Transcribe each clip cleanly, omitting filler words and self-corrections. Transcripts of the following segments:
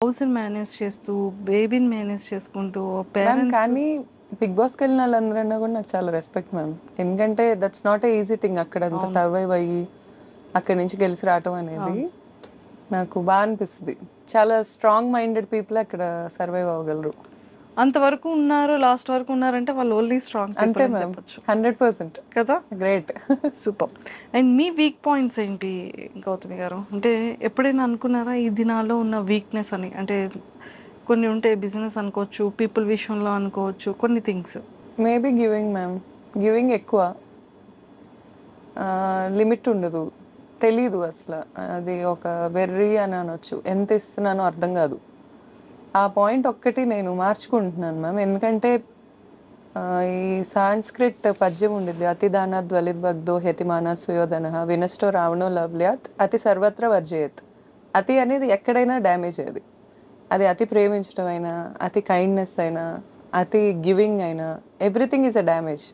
హౌస్‌ని మేనేజ్ చేస్తూ, బేబీని మేనేజ్ చేసుకుంటూ, మ్యామ్ పేరెంట్స్ కానీ బిగ్ బాస్కి వెళ్ళిన వాళ్ళందరన్నా కూడా నాకు చాలా రెస్పెక్ట్ మ్యామ్. ఎందుకంటే that's not a easy thing అక్కడ అంత సర్వైవ్ అయ్యి అక్కడి నుంచి గెలిచి రావటం అనేది నాకు బాగా అనిపిస్తుంది. చాలా స్ట్రాంగ్ మైండెడ్ పీపుల్ అక్కడ సర్వైవ్ అవ్వగలరు. అంతవరకు ఉన్నారు, లాస్ట్ వరకు ఉన్నారంటే వాళ్ళు ఓన్లీ స్ట్రాంగ్ పీపుల్ అంతే అని మ్యామ్, చెప్పొచ్చు 100% కదా. Great. Super. And me weak points ఏంటి గౌతమి గారు? అంటే ఎప్పుడైనా అనుకున్నారా ఇది నాలో ఉన్న వీక్నెస్ అని? అంటే కొన్ని ఉంటాయి, బిజినెస్ అనుకోవచ్చు, పీపుల్ విషయంలో అనుకోవచ్చు, కొన్ని things. Maybe giving ma'am, giving ఎక్కువ, లిమిట్ ఉండదు, తెలీదు అసలు. అది ఒక వెర్రి అని అనొచ్చు. ఎంత ఇస్తున్నానో అర్థం కాదు. ఆ పాయింట్ ఒక్కటి నేను మార్చుకుంటున్నాను మ్యామ్. ఎందుకంటే ఈ సాంస్క్రిట్ పద్యం ఉండిద్ది, అతి దానాత్ ధ్వలిద్భగ్ధో హెతిమానాత్ సుయోధన వినష్టో రావణో లవ్ల్యాత్ అతి సర్వత్ర వర్జయత్. అతి అనేది ఎక్కడైనా డ్యామేజ్ అయ్యేది. అది అతి ప్రేమించడం అయినా, అతి కైండ్నెస్ అయినా, అతి గివింగ్ అయినా, ఎవ్రీథింగ్ ఈజ్ అ డ్యామేజ్.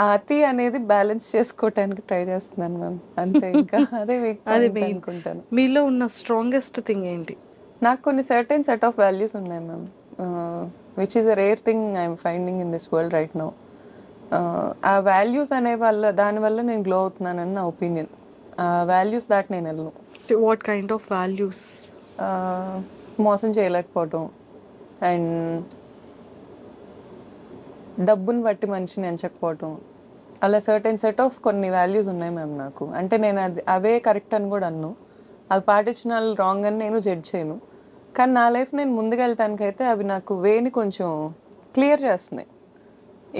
ఆ అతి అనేది బ్యాలెన్స్ చేసుకోవటానికి ట్రై చేస్తున్నాను మ్యామ్. అంతే, ఇంకా అదే వీక్ పాయింట్ అనుకుంటాను. మీలో ఉన్న స్ట్రాంగెస్ట్ థింగ్ ఏంటి? నాకు కొన్ని సర్టెన్ సెట్ ఆఫ్ వాల్యూస్ ఉన్నాయి ma'am, which is a rare thing I'm finding in this world right now. ఆ వాల్యూస్ అనే దానివల్ల నేను గ్లో అవుతున్నానని నా ఒపీనియన్. ఆ వాల్యూస్ దాటి నేను వెళ్ళను. What kind of values? మోసం చేయలేకపోవటం, అండ్ డబ్బుని బట్టి మనిషిని ఎంచకపోవటం, అలా సర్టెన్ సెట్ ఆఫ్ కొన్ని వాల్యూస్ ఉన్నాయి మ్యామ్ నాకు. అంటే నేను అవే కరెక్ట్ అని కూడా అన్ను, అవి పాటించిన వాళ్ళు రాంగ్ అని నేను జడ్జ్ చేయను. కానీ నా లైఫ్ నేను ముందుకెళ్ళటానికైతే అవి నాకు వేని కొంచెం క్లియర్ చేస్తున్నాయి.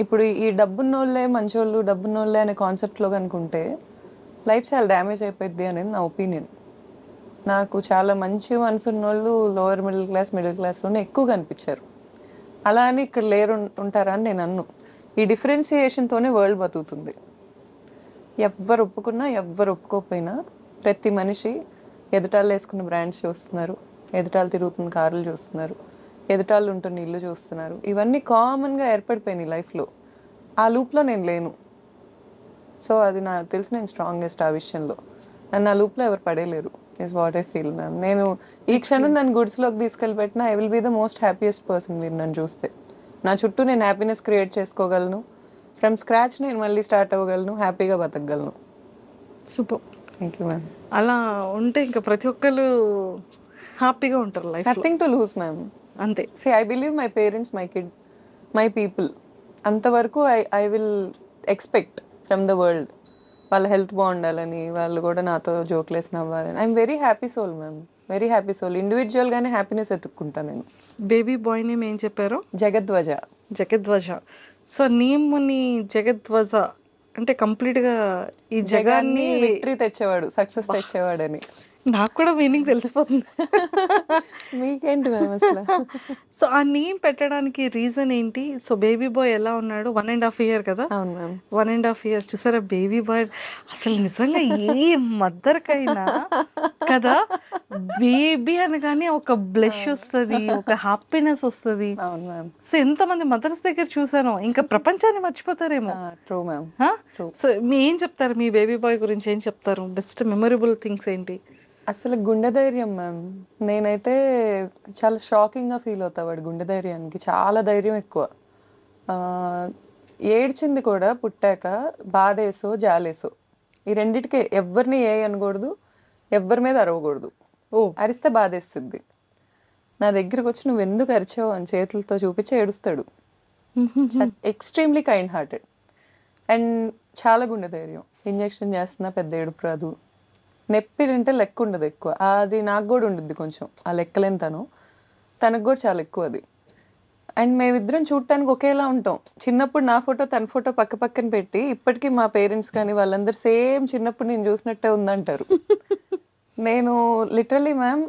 ఇప్పుడు ఈ డబ్బున్నోళ్ళే మంచోళ్ళు, డబ్బున్నోళ్ళే అనే కాన్సెప్ట్లో కనుకుంటే లైఫ్ చాలా డ్యామేజ్ అయిపోద్ది అనేది నా ఒపీనియన్. నాకు చాలా మంచి మనసు ఉన్నోళ్ళు లోవర్ మిడిల్ క్లాస్లోనే ఎక్కువ కనిపించారు. అలా అని ఇక్కడ లేరు ఉంటారా అని నేను అన్ను. ఈ డిఫరెన్సియేషన్తోనే వరల్డ్ బతుకుతుంది. ఎవ్వరు ఒప్పుకున్నా ఎవ్వరు ఒప్పుకోకపోయినా ప్రతి మనిషి ఎదుటాళ్ళు వేసుకున్న బ్రాండ్స్ చూస్తున్నారు, ఎదుటాళ్ళు తిరుగుతున్న కార్లు చూస్తున్నారు, ఎదుటాళ్ళు ఉంటున్న ఇల్లు చూస్తున్నారు. ఇవన్నీ కామన్గా ఏర్పడిపోయినాయి లైఫ్లో. ఆ లూప్లో నేను లేను. సో అది నాకు తెలిసి నేను స్ట్రాంగెస్ట్ ఆ విషయంలో. నన్ను ఆ లూప్లో ఎవరు పడేయలేరు is what I feel ma'am. నేను ఈ క్షణం నన్ను గుడ్స్లోకి తీసుకెళ్ళి పెట్టినా I will be the most happiest person. మీరు నన్ను చూస్తే నా చుట్టూ నేను హ్యాపీనెస్ క్రియేట్ చేసుకోగలను. ఫ్రమ్ స్క్రాచ్ నేను మళ్ళీ స్టార్ట్ అవ్వగలను, హ్యాపీగా బతకగలను. సూపర్. Thank you ma'am. అలా ఉంటే ఇంకా ప్రతి ఒక్కరు హ్యాపీగా ఉంటారు life. Nothing to lose ma'am. అంతే. See, I believe my parents, my kid, my people. అంతవరకు I will expect from the world. వాళ్ళ హెల్త్ బాగుండాలని, వాళ్ళు కూడా నాతో జోక్లేసి నవ్వాలని. I'm very happy soul ma'am, very happy soul. ఇండివిజువల్గానే హ్యాపీనెస్ ఎత్తుక్కుంటాను నేను. బేబీ బాయ్ నేమ్ ఏం చెప్పారు? జగద్వజ. జగద్వజ. సో నేమ్ని జగద్వజ అంటే కంప్లీట్గా ఈ జగాన్ని విక్టరీ తెచ్చేవాడు, సక్సెస్ తెచ్చేవాడని. నాకు కూడా మీనింగ్ తెలిసిపోతుంది. మీకేంటి మ్యామ్ అసలు? సో ఆ నేమ్ పెట్టడానికి రీజన్ ఏంటి? సో బేబీ బాయ్ ఎలా ఉన్నాడు? 1.5 year కదా? అవును మ్యామ్. 1.5 years చూసారా బేబీ బాయ్. అసలు నిజంగా ఏ మదర్కైనా కదా బేబీ అనగానే ఒక బ్లెష్ వస్తుంది, ఒక హ్యాపీనెస్ వస్తుంది. అవును మ్యామ్. సో ఎంతమంది మదర్స్ దగ్గర చూసానో ఇంకా ప్రపంచాన్ని మర్చిపోతారేమో. True ma'am. సో మీ ఏం చెప్తారు మీ బేబీ బాయ్ గురించి? ఏం చెప్తారు? బెస్ట్ మెమొరబుల్ థింగ్స్ ఏంటి? అసలు గుండె ధైర్యం మ్యామ్. నేనైతే చాలా షాకింగ్గా ఫీల్ అవుతా వాడి గుండె ధైర్యానికి. చాలా ధైర్యం ఎక్కువ. ఏడ్చింది కూడా పుట్టాక బాధేసో జాలేసో, ఈ రెండిటికే. ఎవరిని ఏ అనకూడదు, ఎవరి మీద అరవకూడదు. అరిస్తే బాధేస్తుంది. నా దగ్గరకు వచ్చి నువ్వు ఎందుకు అరిచావు అని చేతులతో చూపించి ఏడుస్తాడు. ఎక్స్ట్రీమ్లీ కైండ్ హార్టెడ్ అండ్ చాలా గుండె ధైర్యం. ఇంజెక్షన్ చేస్తున్నా పెద్ద ఏడుపు రాదు. నొప్పి తింటే లెక్క ఉండదు ఎక్కువ. అది నాకు కూడా ఉండుద్ది కొంచెం, ఆ లెక్కలేని తనకు కూడా చాలా ఎక్కువ అది. అండ్ మేమిద్దరం చూడటానికి ఒకేలా ఉంటాం. చిన్నప్పుడు నా ఫోటో తన ఫోటో పక్క పక్కన పెట్టి ఇప్పటికీ మా పేరెంట్స్ కానీ వాళ్ళందరూ సేమ్ చిన్నప్పుడు నేను చూసినట్టే ఉందంటారు. నేను లిటరలీ మ్యామ్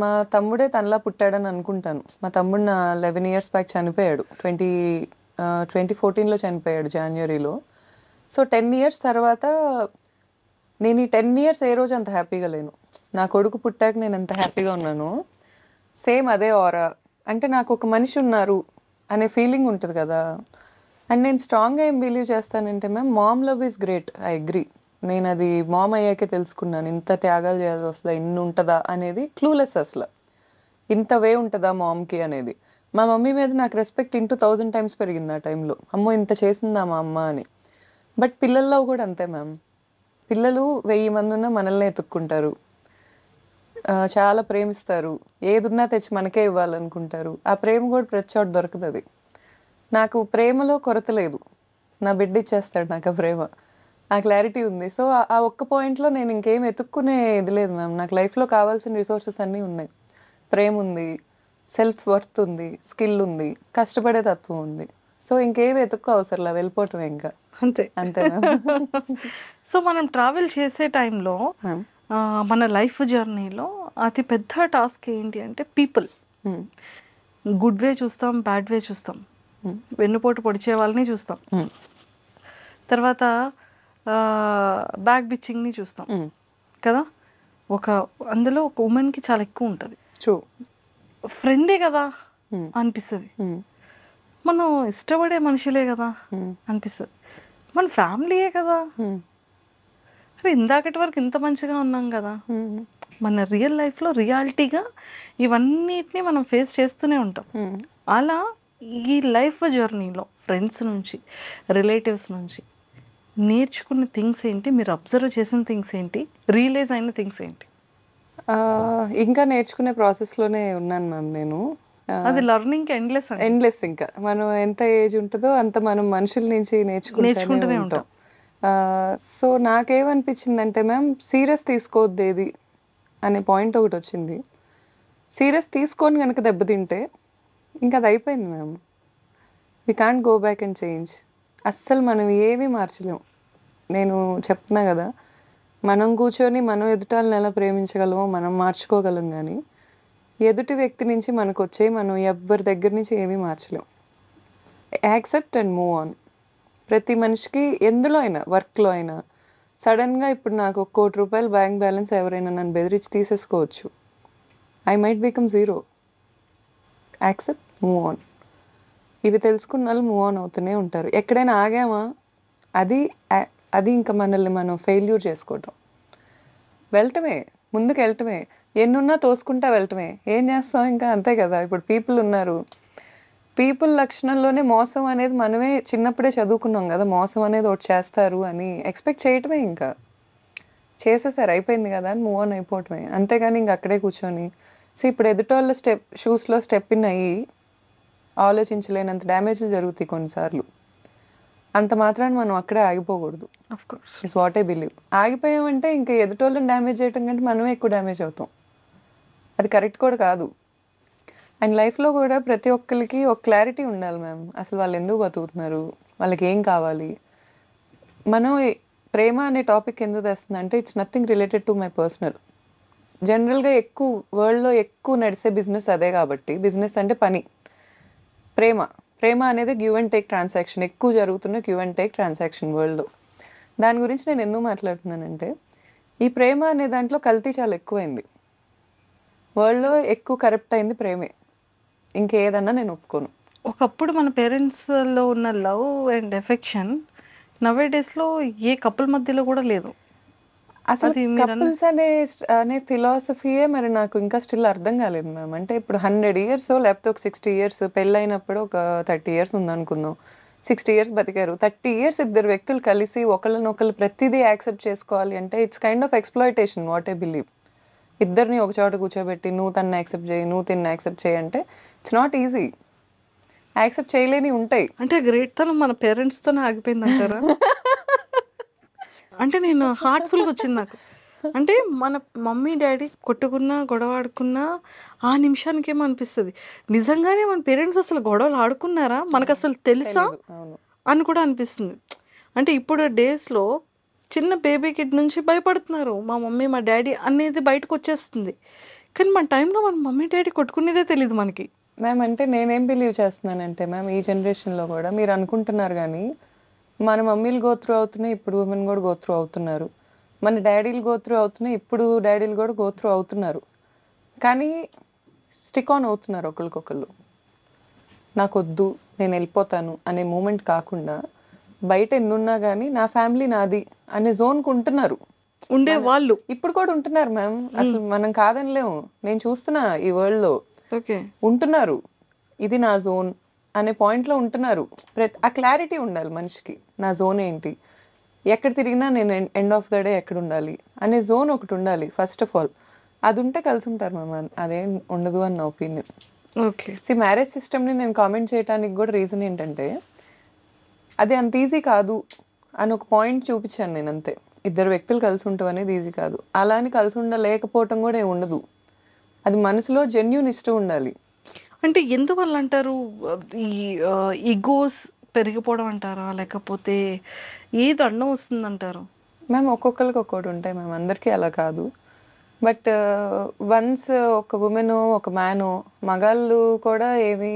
మా తమ్ముడే తనలా పుట్టాడని అనుకుంటాను. మా తమ్ముడు నా 11 years బ్యాక్ చనిపోయాడు. 2014లో చనిపోయాడు జనవరిలో. సో 10 years తర్వాత నేను ఈ 10 years ఏ రోజు అంత హ్యాపీగా లేను. నా కొడుకు పుట్టాక నేను ఎంత హ్యాపీగా ఉన్నానో సేమ్ అదే ఆరా. అంటే నాకు ఒక మనిషి ఉన్నారు అనే ఫీలింగ్ ఉంటుంది కదా. అండ్ నేను స్ట్రాంగ్గా ఏం బిలీవ్ చేస్తానంటే ma'am, mom love is great, I agree. నేను అది మామ్ అయ్యాకే తెలుసుకున్నాను. ఇంత త్యాగాలు చేయాల్సి వస్తుందా, ఇన్ని ఉంటుందా అనేది క్లూలెస్ అసలు. ఇంత వే ఉంటుందా మామ్కి అనేది. మా మమ్మీ మీద నాకు రెస్పెక్ట్ 1000 టైమ్స్ పెరిగింది ఆ టైంలో. అమ్మో ఇంత చేసిందా మా అమ్మ అని. బట్ పిల్లల్లో కూడా అంతే మ్యామ్. పిల్లలు 1000 మంది ఉన్నా మనల్ని ఎత్తుక్కుంటారు, చాలా ప్రేమిస్తారు, ఏదున్నా తెచ్చి మనకే ఇవ్వాలనుకుంటారు. ఆ ప్రేమ కూడా ప్రతి చోట దొరకదు. నాకు ప్రేమలో కొరత లేదు, నా బిడ్డ ఇచ్చేస్తాడు నాకు ఆ ప్రేమ, ఆ క్లారిటీ ఉంది. సో ఆ ఒక్క పాయింట్లో నేను ఇంకేం ఎత్తుక్కునే ఇది లేదు మ్యామ్. నాకు లైఫ్లో కావాల్సిన రిసోర్సెస్ అన్నీ ఉన్నాయి. ప్రేమ ఉంది, సెల్ఫ్ వర్త్ ఉంది, స్కిల్ ఉంది, కష్టపడే తత్వం ఉంది. సో ఇంకేమి ఎత్తుక్కో అవసరంలా, వెళ్ళిపోవటమే ఇంకా. అంతే అంతే మ్యామ్. సో మనం ట్రావెల్ చేసే టైంలో మన లైఫ్ జర్నీలో అతి పెద్ద టాస్క్ ఏంటి అంటే పీపుల్. గుడ్ వే చూస్తాం, బ్యాడ్ వే చూస్తాం, వెన్నుపోటు పొడిచే వాళ్ళని చూస్తాం, తర్వాత బ్యాక్ బిచ్చింగ్ని చూస్తాం కదా. అందులో ఒక ఉమెన్కి చాలా ఎక్కువ ఉంటుంది. ఫ్రెండే కదా అనిపిస్తుంది, మనం ఇష్టపడే మనుషులే కదా అనిపిస్తుంది, మన ఫ్యామిలీయే కదా, అరే ఇందాకటి వరకు ఇంత మంచిగా ఉన్నాం కదా. మన రియల్ లైఫ్లో రియాలిటీగా ఇవన్నిటిని మనం ఫేస్ చేస్తూనే ఉంటాం. అలా ఈ లైఫ్ జర్నీలో ఫ్రెండ్స్ నుంచి, రిలేటివ్స్ నుంచి నేర్చుకున్న థింగ్స్ ఏంటి, మీరు అబ్జర్వ్ చేసిన థింగ్స్ ఏంటి, రియలైజ్ అయిన థింగ్స్ ఏంటి? ఇంకా నేర్చుకునే ప్రాసెస్లోనే ఉన్నాను మ్యామ్ నేను. అది లర్నింగ్ ఎండ్లెస్. ఇంకా మనం ఎంత ఏజ్ ఉంటుందో అంత మనం మనుషుల నుంచి నేర్చుకుంటూనే ఉంటాం. సో నాకేమనిపించిందంటే మ్యామ్, సీరియస్ తీసుకోవద్దు ఏది అనే పాయింట్ ఒకటి వచ్చింది. సీరియస్ తీసుకొని కనుక దెబ్బతింటే ఇంకా అది అయిపోయింది ma'am. We can't go back and change. అస్సలు మనం ఏమీ మార్చలేం. నేను చెప్తున్నా కదా, మనం కూర్చొని మనం ఎదుటాలను ఎలా ప్రేమించగలమో మనం మార్చుకోగలం, కానీ ఎదుటి వ్యక్తి నుంచి మనకు వచ్చే మనం ఎవరి దగ్గర నుంచి ఏమీ మార్చలేం. Accept and move on. ప్రతి మనిషికి ఎందులో అయినా, వర్క్లో అయినా సడన్గా ఇప్పుడు నాకు ₹1,00,00,000 బ్యాంక్ బ్యాలెన్స్ ఎవరైనా నన్ను బెదిరించి తీసేసుకోవచ్చు. I might become zero. Accept, move on. ఇవి తెలుసుకున్న వాళ్ళు మూవ్ ఆన్ అవుతూనే ఉంటారు. ఎక్కడైనా ఆగామా అది ఇంకా మనల్ని మనం ఫెయిల్యూర్ చేసుకోవటం. వెళ్ళటమే, ముందుకు వెళ్ళటమే, ఎన్నున్నా తోసుకుంటా వెళ్ళటమే. ఏం చేస్తాం ఇంకా, అంతే కదా. ఇప్పుడు పీపుల్ ఉన్నారు, పీపుల్ లక్షణంలోనే మోసం అనేది మనమే చిన్నప్పుడే చదువుకున్నాం కదా. మోసం అనేది ఒకటి చేస్తారు అని ఎక్స్పెక్ట్ చేయటమే. ఇంకా చేసేసారు, అయిపోయింది కదా అని మూవ్ ఆన్ అయిపోవటమే. అంతేగాని ఇంక అక్కడే కూర్చొని ఇప్పుడు ఎదుటోళ్ళ షూస్లో స్టెప్ ఇన్ అయ్యి ఆలోచించలేనంత డ్యామేజ్లు జరుగుతాయి కొన్నిసార్లు. అంత మాత్రాన్ని మనం అక్కడే ఆగిపోకూడదు. It's what I believe. ఆగిపోయామంటే ఇంకా ఎదుటోళ్ళని డ్యామేజ్ చేయటం కంటే మనమే ఎక్కువ డ్యామేజ్ అవుతాం. అది కరెక్ట్ కూడా కాదు. అండ్ లైఫ్లో కూడా ప్రతి ఒక్కరికి ఒక క్లారిటీ ఉండాలి మ్యామ్. అసలు వాళ్ళు ఎందుకు బతుకుతున్నారు, వాళ్ళకి ఏం కావాలి. మనం ప్రేమ అనే టాపిక్ ఎందుకు తెస్తుంది అంటే, it's nothing related to my personal. జనరల్గా ఎక్కువ వరల్డ్లో ఎక్కువ నడిచే బిజినెస్ అదే కాబట్టి, బిజినెస్ అంటే పని. ప్రేమ అనేది గివ్ అండ్ టేక్ ట్రాన్సాక్షన్, ఎక్కువ జరుగుతున్న గివ్ అండ్ టేక్ ట్రాన్సాక్షన్ వరల్డ్లో. దాని గురించి నేను ఎందుకు మాట్లాడుతున్నానంటే, ఈ ప్రేమ అనే దాంట్లో కల్తీ చాలా ఎక్కువైంది. వరల్డ్లో ఎక్కువ కరప్ట్ అయింది ప్రేమే. ఇంకేదన్నా నేను ఒప్పుకోను. ఒకప్పుడు మన పేరెంట్స్లో ఉన్న లవ్ అండ్ ఎఫెక్షన్ నవే డేస్లో ఏ కపుల్ మధ్యలో కూడా లేదు. అసలు కపుల్స్ అనే ఫిలాసఫీయే మరి నాకు ఇంకా స్టిల్ అర్థం కాలేదు మ్యామ్. అంటే ఇప్పుడు 100 years లేకపోతే ఒక 60 years, పెళ్ళైనప్పుడు ఒక 30 years ఉందనుకుందాం, 60 years బతికారు. 30 years ఇద్దరు వ్యక్తులు కలిసి ఒకళ్ళనొకళ్ళు ప్రతిదీ యాక్సెప్ట్ చేసుకోవాలి అంటే it's kind of exploitation, what I believe. ఇద్దరిని ఒక చోట కూర్చోబెట్టి నువ్వు తన్ని యాక్సెప్ట్ చేయి, నువ్వు తిన్ని యాక్సెప్ట్ చేయి అంటే ఇట్స్ నాట్ ఈజీ. యాక్సెప్ట్ చేయలేని ఉంటాయి. అంటే గ్రేట్ తనం మన పేరెంట్స్తోనే ఆగిపోయింది అంటారా? అంటే నేను హార్ట్ఫుల్గా వచ్చింది నాకు. అంటే మన మమ్మీ డాడీ కొట్టుకున్నా గొడవ ఆడుకున్నా ఆ నిమిషానికి ఏమనిపిస్తుంది, నిజంగానే మన పేరెంట్స్ అసలు గొడవలు ఆడుకున్నారా, మనకు అసలు తెలుసా అని కూడా అనిపిస్తుంది. అంటే ఇప్పుడు డేస్లో చిన్న బేబీ కిడ్ నుంచి భయపడుతున్నారు, మా మమ్మీ మా డాడీ అనేది బయటకు వచ్చేస్తుంది. కానీ మన టైంలో మన మమ్మీ డాడీ కొట్టుకునేదే తెలియదు మనకి. మ్యామ్ అంటే నేనేం బిలీవ్ చేస్తున్నానంటే మ్యామ్, ఈ జనరేషన్లో కూడా మీరు అనుకుంటున్నారు కానీ మన మమ్మీలు గోత్రూ అవుతున్నాయి, ఇప్పుడు ఉమెన్ కూడా గోత్రూ అవుతున్నారు. మన డాడీలు గోత్రూ అవుతున్నాయి, ఇప్పుడు డాడీలు కూడా గోత్రూ అవుతున్నారు. కానీ స్టిక్ ఆన్ అవుతున్నారు ఒకరికొకళ్ళు. నాకు వద్దు, నేను వెళ్ళిపోతాను అనే మూమెంట్ కాకుండా బయట ఎన్నున్నా కానీ నా ఫ్యామిలీ నాది అనే జోన్కి ఉంటున్నారు ఉండే వాళ్ళు. ఇప్పుడు కూడా ఉంటున్నారు మ్యామ్. అసలు మనం కాదనిలేము. నేను చూస్తున్నా ఈ వరల్డ్లో ఓకే. ఉంటున్నారు, ఇది నా జోన్ అనే పాయింట్లో ఉంటున్నారు. ఆ క్లారిటీ ఉండాలి మనిషికి, నా జోన్ ఏంటి, ఎక్కడ తిరిగినా నేను ఎండ్ ఆఫ్ ద డే ఎక్కడ ఉండాలి అనే జోన్ ఒకటి ఉండాలి ఫస్ట్ ఆఫ్ ఆల్. అది ఉంటే కలిసి ఉంటారు మ్యామ్, అదేం ఉండదు అని నా ఒపీనియన్. ఓకే. మ్యారేజ్ సిస్టమ్ని నేను కామెంట్ చేయడానికి కూడా రీజన్ ఏంటంటే, అది అంత ఈజీ కాదు అని ఒక పాయింట్ చూపించాను నేను అంతే. ఇద్దరు వ్యక్తులు కలిసి ఉండటం అనేది ఈజీ కాదు. అలా అని కలిసి ఉండలేకపోవటం కూడా ఏమి ఉండదు. అది మనసులో జెన్యూన్ ఇష్టం ఉండాలి. అంటే ఎందువల్ల అంటారు? ఈ ఈగోస్ పెరిగిపోవడం అంటారా, లేకపోతే ఏది అడ్డం వస్తుందంటారు? మ్యామ్ ఒక్కొక్కరికి ఒక్కొక్కటి ఉంటాయి మ్యామ్, అందరికీ అలా కాదు. బట్ వన్స్ ఒక ఉమెన్ ఒక మ్యాను, మగాళ్ళు కూడా ఏవి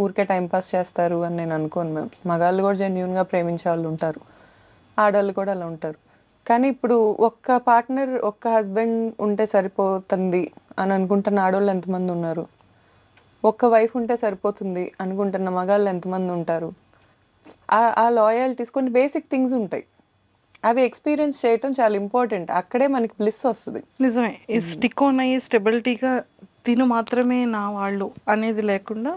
ఊరికే టైంపాస్ చేస్తారు అని నేను అనుకోను మ్యామ్. మగాళ్ళు కూడా జెన్యూన్గా ప్రేమించే వాళ్ళు ఉంటారు, ఆడవాళ్ళు కూడా అలా ఉంటారు. కానీ ఇప్పుడు ఒక్క పార్ట్నర్, ఒక్క హస్బెండ్ ఉంటే సరిపోతుంది అని అనుకుంటున్న ఆడవాళ్ళు ఎంతమంది ఉన్నారు? ఒక్క వైఫ్ ఉంటే సరిపోతుంది అనుకుంటున్న మగాళ్ళు ఎంతమంది ఉంటారు? ఆ లాయల్టీస్, కొన్ని బేసిక్ థింగ్స్ ఉంటాయి, అవి ఎక్స్పీరియన్స్ చేయటం చాలా ఇంపార్టెంట్. అక్కడే మనకి బ్లిస్ వస్తుంది. నిజమే. ఈ స్టిక్ ఆన్ అయ్యి స్టెబిలిటీగా తిను మాత్రమే నా వాళ్ళు అనేది లేకుండా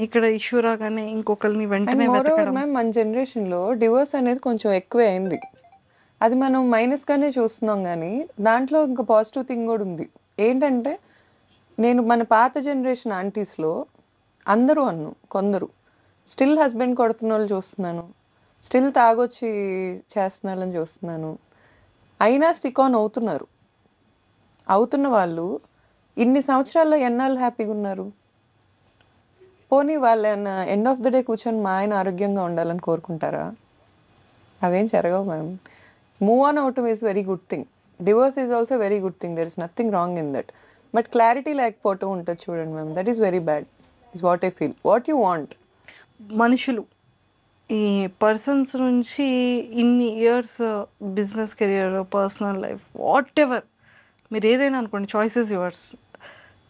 ఇక్కడ ఇష్యూ రాగానే ఇంకొకరిని వెంటనే వెతకడం. మ్యామ్ మన జనరేషన్లో డివోర్స్ అనేది కొంచెం ఎక్కువే అయింది. అది మనం మైనస్గానే చూస్తున్నాం, కానీ దాంట్లో ఇంకా పాజిటివ్ థింగ్ కూడా ఉంది. ఏంటంటే, నేను మన పాత జనరేషన్ ఆంటీస్లో అందరూ కొందరు స్టిల్ హస్బెండ్ కొడుతున్న వాళ్ళు చూస్తున్నాను, స్టిల్ తాగొచ్చి చేస్తున్నారని చూస్తున్నాను. అయినా స్టిక్ ఆన్ అవుతున్న వాళ్ళు ఇన్ని సంవత్సరాల్లో ఎన్నాళ్ళు హ్యాపీగా ఉన్నారు? పోనీ వాళ్ళు ఎండ్ ఆఫ్ ద డే కూర్చొని మా ఆయన ఆరోగ్యంగా ఉండాలని కోరుకుంటారా? అవేం జరగవు మ్యామ్. మూవ్ ఆన్ అవటం is very good thing. Divorce is also very good thing. There is nothing wrong in that. But clarity లేకపోవటం ఉంటుంది చూడండి ma'am, that is very bad. Is what I feel. What you want? మనుషులు ఈ persons నుంచి ఇన్ని years business career, personal life, what ever మీరు ఏదైనా అనుకోండి, చాయిసెస్ యువర్స్.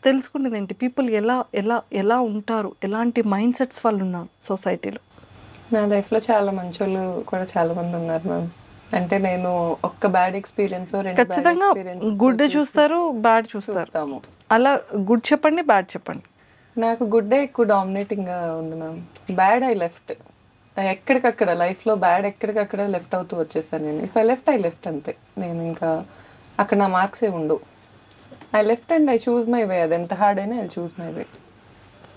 తెలుసుకునేది ఏంటి? పీపుల్ ఎలా ఎలా ఎలా ఉంటారు, ఎలాంటి మైండ్ సెట్స్ వాళ్ళు ఉన్నారు సొసైటీలో. నా లైఫ్లో చాలా మంచి వాళ్ళు కూడా చాలా మంది ఉన్నారు మ్యామ్. అంటే నేను ఒక్క బ్యాడ్ ఎక్స్పీరియన్స్, ఖచ్చితంగా గుడ్ చూస్తారు, బ్యాడ్ చూస్తాము. అలా గుడ్ చెప్పండి, బ్యాడ్ చెప్పండి. నాకు గుడ్డే ఎక్కువ డామినేటింగ్గా ఉంది మ్యామ్. Bad I left. ఎక్కడికక్కడ లైఫ్లో బ్యాడ్ ఎక్కడికక్కడ లెఫ్ట్ అవుతూ వచ్చేసాను నేను. ఇఫ్ ఐ లెఫ్ట్ అంతే. నేను ఇంకా అక్కడ నా మార్క్స్ ఏ ఉండవు. I left and I choose my way. అది ఎంత హార్డ్ అయినా I choose my way.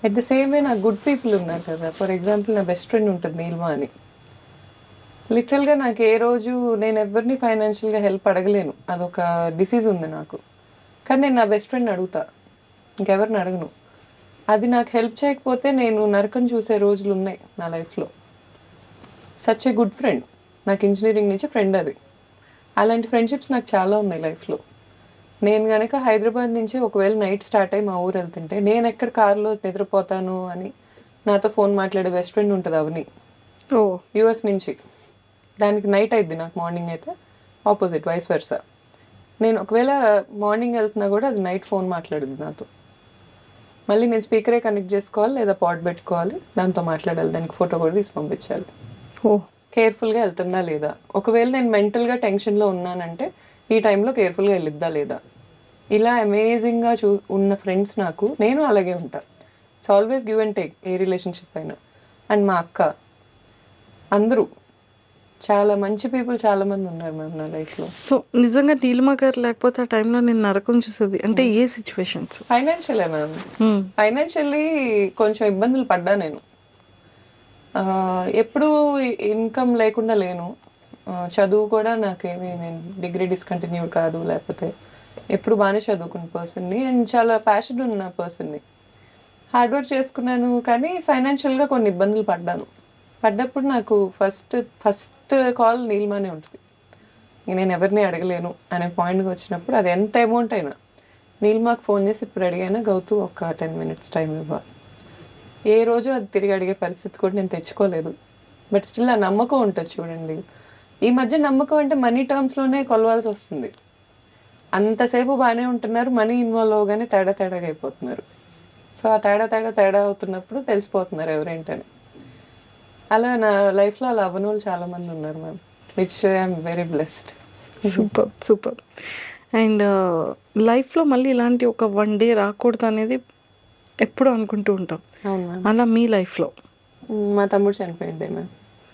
At the same way నాకు గుడ్ పీపుల్ ఉన్నారు కదా. ఫర్ ఎగ్జాంపుల్ నా బెస్ట్ ఫ్రెండ్ ఉంటుంది నీల్మా అని. లిటరల్గా నాకు ఏ రోజు నేను ఎవరిని ఫైనాన్షియల్గా హెల్ప్ అడగలేను, అదొక డిసీజ్ ఉంది నాకు. కానీ నేను నా బెస్ట్ ఫ్రెండ్ అడుగుతా, ఇంకెవరిని అడగను. అది నాకు హెల్ప్ చేయకపోతే నేను నరకం చూసే రోజులు ఉన్నాయి నా లైఫ్లో. Such a good friend. నాకు ఇంజనీరింగ్ నుంచి ఫ్రెండ్ అది. అలాంటి ఫ్రెండ్షిప్స్ నాకు చాలా ఉన్నాయి లైఫ్లో. నేను కనుక హైదరాబాద్ నుంచి ఒకవేళ నైట్ స్టార్ట్ అయ్యి మా ఊరు వెళ్తుంటే, నేను ఎక్కడ కారులో నిద్రపోతాను అని నాతో ఫోన్ మాట్లాడే బెస్ట్ ఫ్రెండ్ ఉంటుంది అవని, యూఎస్ నుంచి. దానికి నైట్ అయిద్ది, నాకు మార్నింగ్ అయితే ఆపోజిట్, వైస్ వర్సా. నేను ఒకవేళ మార్నింగ్ వెళ్తున్నా కూడా అది నైట్ ఫోన్ మాట్లాడుద్ది నాతో. మళ్ళీ నేను స్పీకరే కనెక్ట్ చేసుకోవాలి, లేదా పాట్ పెట్టుకోవాలి, దాంతో మాట్లాడాలి, దానికి ఫోటో కూడా తీసి పంపించాలి. కేర్ఫుల్గా వెళ్తుందా లేదా. ఒకవేళ నేను మెంటల్గా టెన్షన్లో ఉన్నానంటే ఈ టైంలో కేర్ఫుల్గా వెళ్ళిద్దా లేదా. ఇలా అమేజింగ్గా ఉన్న ఫ్రెండ్స్ నాకు. నేను అలాగే ఉంటా. It's always give and take, A relationship అయినా. అండ్ మా అక్క, అందరూ చాలా మంచి పీపుల్ చాలా మంది ఉన్నారు మ్యామ్ నా లైఫ్లో. సో నిజంగా నీలిమా గారు లేకపోతే ఆ టైంలో నేను నరకం చూసేది అంటే ఏ సిచ్యువేషన్స్? ఫైనాన్షియలే మ్యామ్. ఫైనాన్షియల్లీ కొంచెం ఇబ్బందులు పడ్డా నేను. ఎప్పుడూ ఇన్కమ్ లేకుండా లేను. చదువు కూడా నాకేమి, నేను డిగ్రీ డిస్కంటిన్యూడ్ కాదు, లేకపోతే ఎప్పుడు బాగానే చదువుకున్న పర్సన్ని అండ్ చాలా ప్యాషన్ ఉన్న పర్సన్ని. హార్డ్ వర్క్ చేసుకున్నాను, కానీ ఫైనాన్షియల్గా కొన్ని ఇబ్బందులు పడ్డప్పుడు నాకు ఫస్ట్ కాల్ నీలిమానే ఉంటుంది. నేను ఎవరిని అడగలేను అనే పాయింట్కి వచ్చినప్పుడు, అది ఎంత అమౌంట్ అయినా నీలిమాకు ఫోన్ చేసి ఇప్పుడు అడిగానా, గౌతు ఒక 10 minutes టైం ఇవ్వ. ఏ రోజు అది తిరిగి అడిగే పరిస్థితి కూడా నేను తెచ్చుకోలేదు. బట్ స్టిల్ ఆ నమ్మకం ఉంటుంది చూడండి. ఈ మధ్య నమ్మకం అంటే మనీ టర్మ్స్లోనే కొలవాల్సి వస్తుంది. అంతసేపు బాగానే ఉంటున్నారు, మనీ ఇన్వాల్వ్ అవగానే తేడాగా అయిపోతున్నారు. సో ఆ తేడా అవుతున్నప్పుడు తెలిసిపోతున్నారు ఎవరేంటని. అలా నా లైఫ్లో అలా అవ్వని వాళ్ళు చాలా మంది ఉన్నారు ma'am, which I'm very blessed. Super. And లైఫ్లో మళ్ళీ ఇలాంటి ఒక 1 డే రాకూడదు అనేది ఎప్పుడు అనుకుంటూ ఉంటాం. అవును మ్యామ్. అలా మీ లైఫ్లో మా తమ్ముడు చనిపోయింది మ్యామ్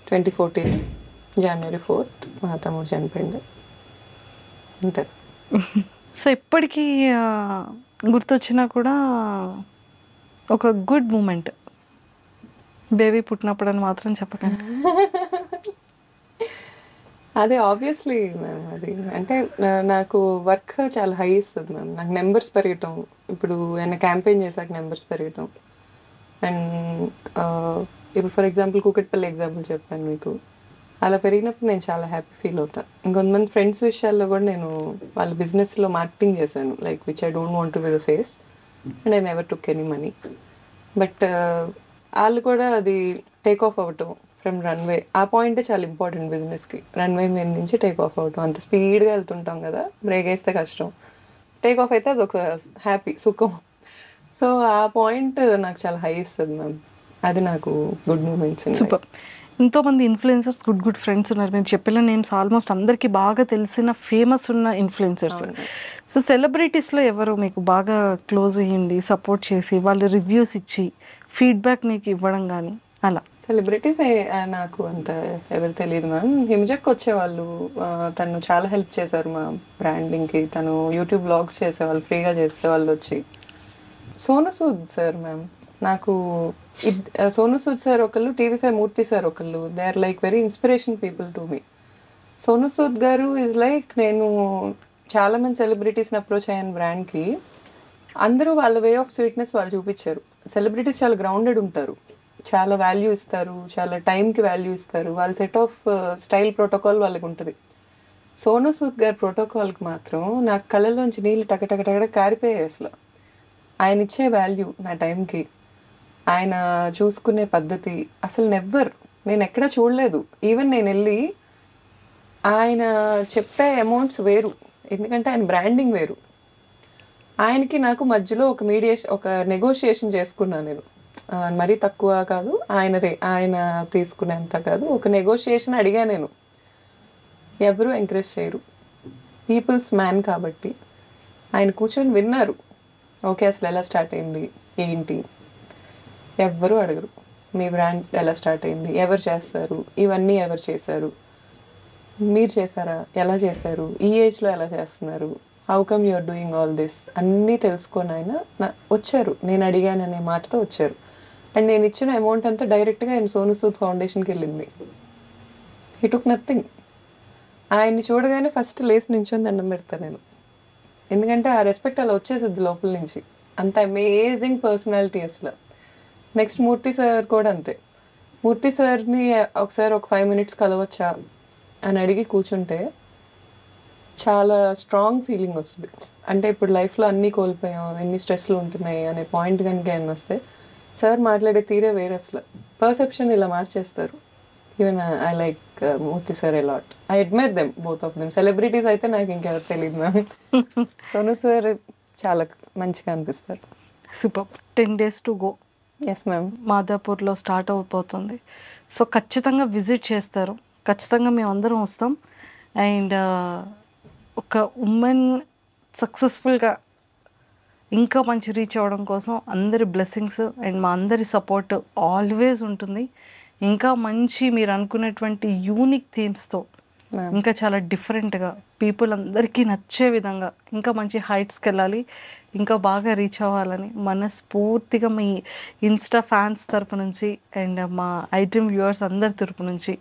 2014 January 4th మా తమ్ముడు చనిపోయింది అంతే. సో ఇప్పటికీ గుర్తొచ్చినా కూడా ఒక గుడ్ మూమెంట్ బేబీ పుట్టినప్పుడు అని మాత్రం చెప్పకండి. అదే ఆబ్వియస్లీ మ్యామ్. అది అంటే నాకు వర్క్ చాలా హై ఇస్తుంది మ్యామ్. నాకు నెంబర్స్ పెరగటం, ఇప్పుడు ఏమైనా క్యాంపెయిన్ చేశాక నెంబర్స్ పెరగటం, అండ్ ఇప్పుడు ఫర్ ఎగ్జాంపుల్ కూకట్పల్లి ఎగ్జాంపుల్ చెప్పాను మీకు, అలా పెరిగినప్పుడు నేను చాలా హ్యాపీ ఫీల్ అవుతాను. ఇంకొంతమంది ఫ్రెండ్స్ విషయాల్లో కూడా నేను వాళ్ళ బిజినెస్లో మార్కెటింగ్ చేశాను, like which I don't want to be the face and I never took any money. But వాళ్ళు కూడా అది టేక్ ఆఫ్ అవ్వటం ఫ్రమ్ రన్వే, ఆ పాయింటే చాలా ఇంపార్టెంట్ బిజినెస్కి. రన్వే మీద నుంచి టేక్ ఆఫ్ అవ్వటం, అంత స్పీడ్గా వెళ్తుంటాం కదా, బ్రేక్ వేస్తే కష్టం, టేక్ ఆఫ్ అయితే అదొక హ్యాపీ సుఖం. సో ఆ పాయింట్ నాకు చాలా హై ఇస్తుంది మ్యామ్. అది నాకు గుడ్ మూమెంట్స్. సూపర్. ఎంతోమంది ఇన్ఫ్లుయెన్సర్స్ గుడ్ ఫ్రెండ్స్ ఉన్నారు. మీరు చెప్పిన నేమ్స్ ఆల్మోస్ట్ అందరికీ బాగా తెలిసిన ఫేమస్ ఉన్న ఇన్ఫ్లుయెన్సర్స్. సో సెలబ్రిటీస్లో ఎవరు మీకు బాగా క్లోజ్ అయ్యండి, సపోర్ట్ చేసి వాళ్ళు రివ్యూస్ ఇచ్చి ఫీడ్బ్యాక్ మీకు ఇవ్వడం కానీ అలా? సెలబ్రిటీస్ నాకు అంత ఎవరు తెలియదు మ్యామ్. హిమజక్ వచ్చేవాళ్ళు, తను చాలా హెల్ప్ చేశారు మా బ్రాండింగ్కి. తను యూట్యూబ్ బ్లాగ్స్ చేసేవాళ్ళు, ఫ్రీగా చేసేవాళ్ళు వచ్చి. సోను సూద్ సార్ మ్యామ్, నాకు సోను సూద్ సార్ ఒకళ్ళు, TV5 మూర్తి సార్ ఒకళ్ళు, they are like very inspiration people to me. Sonu Sood గారు ఈజ్ లైక్, నేను చాలామంది సెలబ్రిటీస్ని అప్రోచ్ అయ్యాను బ్రాండ్కి, అందరూ వాళ్ళ వే ఆఫ్ స్వీట్నెస్ వాళ్ళు చూపించారు. సెలబ్రిటీస్ చాలా గ్రౌండెడ్ ఉంటారు, చాలా వాల్యూ ఇస్తారు, చాలా టైంకి వాల్యూ ఇస్తారు, వాళ్ళ సెట్ ఆఫ్ స్టైల్ ప్రోటోకాల్ వాళ్ళకి ఉంటుంది. సోను సూద్ గారి ప్రోటోకాల్కి మాత్రం నాకు కళ్ళలోంచి నీళ్ళు టకటక కారిపోయాయి అసలు. ఆయన ఇచ్చే వాల్యూ నా టైంకి, ఆయన చూసుకునే పద్ధతి అసలు నేను ఎక్కడా చూడలేదు. ఈవెన్ నేను వెళ్ళి ఆయన చెప్పే అమౌంట్స్ వేరు, ఎందుకంటే ఆయన బ్రాండింగ్ వేరు. ఆయనకి నాకు మధ్యలో ఒక నెగోషియేషన్ చేసుకున్నాను నేను, మరీ తక్కువ కాదు, ఆయన తీసుకునేంత కాదు, ఒక నెగోషియేషన్ అడిగా నేను. ఎవరు ఎంకరేజ్ చేయరు, పీపుల్స్ మ్యాన్ కాబట్టి ఆయన కూర్చొని విన్నారు. ఓకే, అసలు ఎలా స్టార్ట్ అయింది ఏంటి, ఎవ్వరూ అడగరు. మీ బ్రాండ్ ఎలా స్టార్ట్ అయింది, ఎవరు చేస్తారు, ఇవన్నీ ఎవరు చేశారు, మీరు చేశారా, ఎలా చేశారు, ఈ ఏజ్లో ఎలా చేస్తున్నారు, how come you're doing all this అన్నీ తెలుసుకొని ఆయన వచ్చారు. నేను అడిగాననే మాటతో వచ్చారు. అండ్ నేను ఇచ్చిన అమౌంట్ అంతా డైరెక్ట్గా ఆయన సోను సూద్ ఫౌండేషన్కి వెళ్ళింది. He took nothing. ఆయన్ని చూడగానే ఫస్ట్ లేచి నించొని దండం పెడతాను నేను, ఎందుకంటే ఆ రెస్పెక్ట్ అలా వచ్చేసిద్ది లోపల నుంచి. అంత అమేజింగ్ పర్సనాలిటీ అసలు. నెక్స్ట్ మూర్తి సార్ కూడా అంతే. మూర్తి సార్ని ఒకసారి ఒక 5 minutes కలవచ్చా అని అడిగి కూర్చుంటే చాలా స్ట్రాంగ్ ఫీలింగ్ వస్తుంది. అంటే ఇప్పుడు లైఫ్లో అన్నీ కోల్పోయాం, ఎన్ని స్ట్రెస్లు ఉంటున్నాయి అనే పాయింట్ కనుక ఆయన వస్తే, సార్ మాట్లాడే తీరే వేరే అసలు. పర్సెప్షన్ ఇలా మార్చేస్తారు. Even I like Murthy sir a lot. I admire them, both of them. Celebrities అయితే నాకు ఇంకెవరు తెలియదు మ్యామ్. సోను సార్ చాలా మంచిగా అనిపిస్తారు. Super. 10 days to go. Yes ma'am. మాదాపూర్లో స్టార్ట్ అయిపోతుంది. సో ఖచ్చితంగా విజిట్ చేస్తారు, ఖచ్చితంగా మేము అందరం వస్తాం. అండ్ ఒక ఉమెన్ సక్సెస్ఫుల్గా ఇంకా మంచి రీచ్ అవ్వడం కోసం అందరి బ్లెస్సింగ్స్ అండ్ మా అందరి సపోర్ట్ ఆల్వేస్ ఉంటుంది. ఇంకా మంచి మీరు అనుకునేటువంటి యూనిక్ థీమ్స్తో ఇంకా చాలా డిఫరెంట్గా పీపుల్ అందరికీ నచ్చే విధంగా ఇంకా మంచి హైట్స్కి వెళ్ళాలి, ఇంకా బాగా రీచ్ అవ్వాలని మనస్ఫూర్తిగా మీ ఇన్స్టా ఫ్యాన్స్ తరపు నుంచి అండ్ మా ఐడ్రీమ్ వ్యూవర్స్ అందరి తరపు నుంచి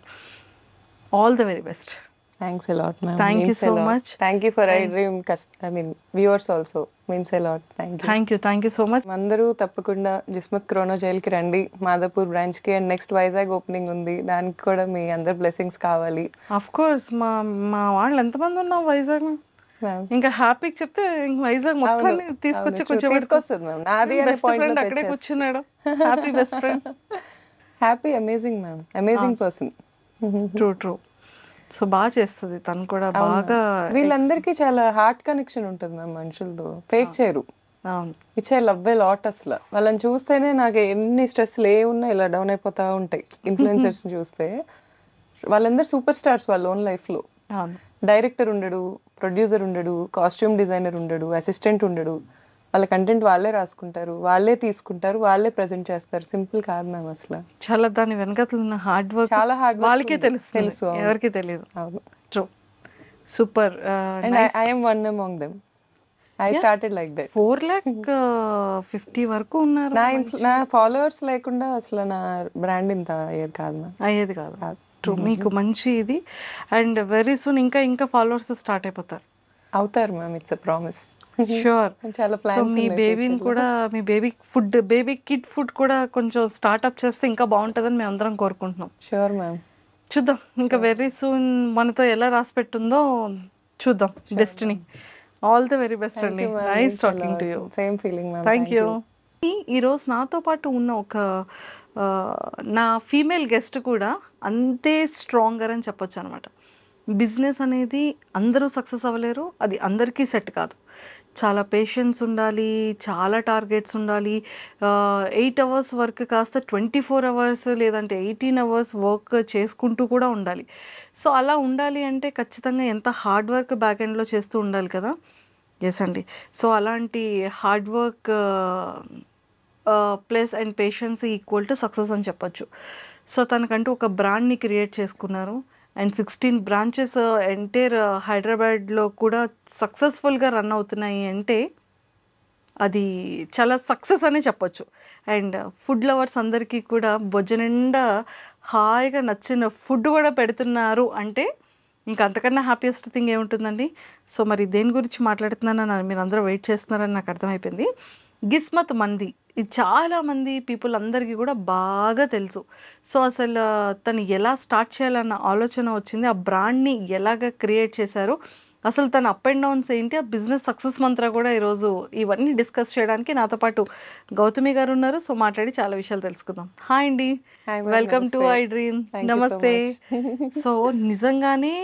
all the very best. Thanks a lot, ma'am. Thank you Means a so lot. much. Thank you for iDream. Viewers also means a lot. Thank you. Thank you so much. అందరూ తప్పకుండా జిస్మత్ క్రోనో జైల్కి రండి, మాదాపూర్ బ్రాంచ్కి. And next Vizag opening ఉంది, దానికి కూడా మీ అందరి blessings కావాలి. Of course మా వాళ్ళు ఎంతమంది ఉన్నాం వైజాగ్, ఇంకా హ్యాపీకి చెప్తే వైజాగ్ మొత్తాన్ని తీసుకొస్తుంది మ్యామ్. నాది అనే పాయింట్ అక్కడే కూర్చున్నాడు. Happy best friend, happy amazing ma'am, amazing person. True. So బాగా చేస్తుంది తను కూడా బాగా. వీళ్ళందరికీ చాలా హార్ట్ కనెక్షన్ ఉంటుంది మ్యామ్ మనుషులతో, ఫేక్ చేయరు. ఇచ్చే లవ్ ఏ లాట్ అసలు. వాళ్ళని చూస్తేనే నాకు ఎన్ని స్ట్రెస్లు ఉన్నా ఇలా డౌన్ అయిపోతా ఉంటాయి. ఇన్ఫ్లుయెన్సర్స్ చూస్తే వాళ్ళందరూ సూపర్ స్టార్స్ వాళ్ళ ఓన్ లైఫ్లో. అవును. డైరెక్టర్ ఉండడు, ప్రొడ్యూసర్ ఉండడు, కాస్ట్యూమ్ డిజైనర్ ఉండడు, అసిస్టెంట్ ఉండడు. వాళ్ళ కంటెంట్ వాళ్ళే రాసుకుంటారు, వాళ్ళే తీసుకుంటారు, వాళ్ళే ప్రజెంట్ చేస్తారు. సింపుల్ కాదు మ్యామ్ అసలు. చాలా దాని వెనకాతల ఉన్న హార్డ్ వర్క్ చాలా హార్డ్ వర్క్ వాళ్ళకే తెలుస్తుంది, తెలుసు. అవును. ఎవరికి తెలియదు. అవును. True. Super. And I am one among them. I started like that. 4,50,000 వరకు ఉన్నారు. నా ఫాలోవర్స్ లేకుండా అసలు నా బ్రాండ్ ఇంత అయ్యేది కాదు మ్యామ్. అయ్యేది కాదు. ట్రూ. మీకు మంచి ఇది. అండ్ వెరీ సూన్ ఇంకా ఇంకా ఫాలోవర్స్ స్టార్ట్ అయిపోతారు. అవుతారు ma'am, it's a promise. Sure. చాలా సో ప్లాన్స్ మీ బేబీని కూడా, మీ బేబీ కిడ్ ఫుడ్ కూడా కొంచెం స్టార్ట్అప్ చేస్తే ఇంకా బాగుంటుందని మేము అందరం కోరుకుంటున్నాం. Sure ma'am. చూద్దాం ఇంకా వెరీ సూన్ మనతో ఎలా రాసి పెట్టుందో చూద్దాం destiny. All the very best అండి. Nice talking to you. Same feeling ma'am. Thank you. ఈరోజు నాతో పాటు ఉన్న ఒక నా ఫీమేల్ గెస్ట్ కూడా అంతే స్ట్రాంగర్ అని చెప్పొచ్చు అనమాట. బిజినెస్ అనేది అందరూ సక్సెస్ అవ్వలేరు, అది అందరికీ సెట్ కాదు. చాలా పేషెన్స్ ఉండాలి, చాలా టార్గెట్స్ ఉండాలి. 8 అవర్స్ వర్క్ కాస్త 24 అవర్స్ లేదంటే 18 అవర్స్ వర్క్ చేసుకుంటూ కూడా ఉండాలి. సో అలా ఉండాలి అంటే ఖచ్చితంగా ఎంత హార్డ్ వర్క్ బ్యాక్ ఎండ్లో చేస్తూ ఉండాలి కదా. ఎస్ అండి. సో అలాంటి hard work plus and patience equal to success అని చెప్పొచ్చు. సో తనకంటూ ఒక బ్రాండ్ని క్రియేట్ చేసుకున్నారు. అండ్ 16 బ్రాంచెస్ ఎంటైర్ హైదరాబాద్లో కూడా సక్సెస్ఫుల్గా రన్ అవుతున్నాయి అంటే అది చాలా సక్సెస్ అనే చెప్పొచ్చు. అండ్ ఫుడ్ లవర్స్ అందరికీ కూడా బొజ్జ నిండా హాయిగా నచ్చిన ఫుడ్ కూడా పెడుతున్నారు అంటే ఇంకా అంతకన్నా హ్యాపీయెస్ట్ థింగ్ ఏముంటుందండి. సో మరి దేని గురించి మాట్లాడుతున్నానని మీరు అందరూ వెయిట్ చేస్తున్నారని నాకు అర్థమైపోయింది. గిస్మత్ మంది, ఇది చాలామంది పీపుల్ అందరికీ కూడా బాగా తెలుసు. సో అసలు తను ఎలా స్టార్ట్ చేయాలన్న ఆలోచన వచ్చింది, ఆ బ్రాండ్ని ఎలాగ క్రియేట్ చేశారు, అసలు తన అప్ అండ్ డౌన్స్ ఏంటి, ఆ బిజినెస్ సక్సెస్ మంత్ర కూడా ఈరోజు ఇవన్నీ డిస్కస్ చేయడానికి నాతో పాటు గౌతమి గారు ఉన్నారు. సో మాట్లాడి చాలా విషయాలు తెలుసుకుందాం. హాయ్ అండి, వెల్కమ్ టు ఐ డ్రీమ్. నమస్తే. సో నిజంగానే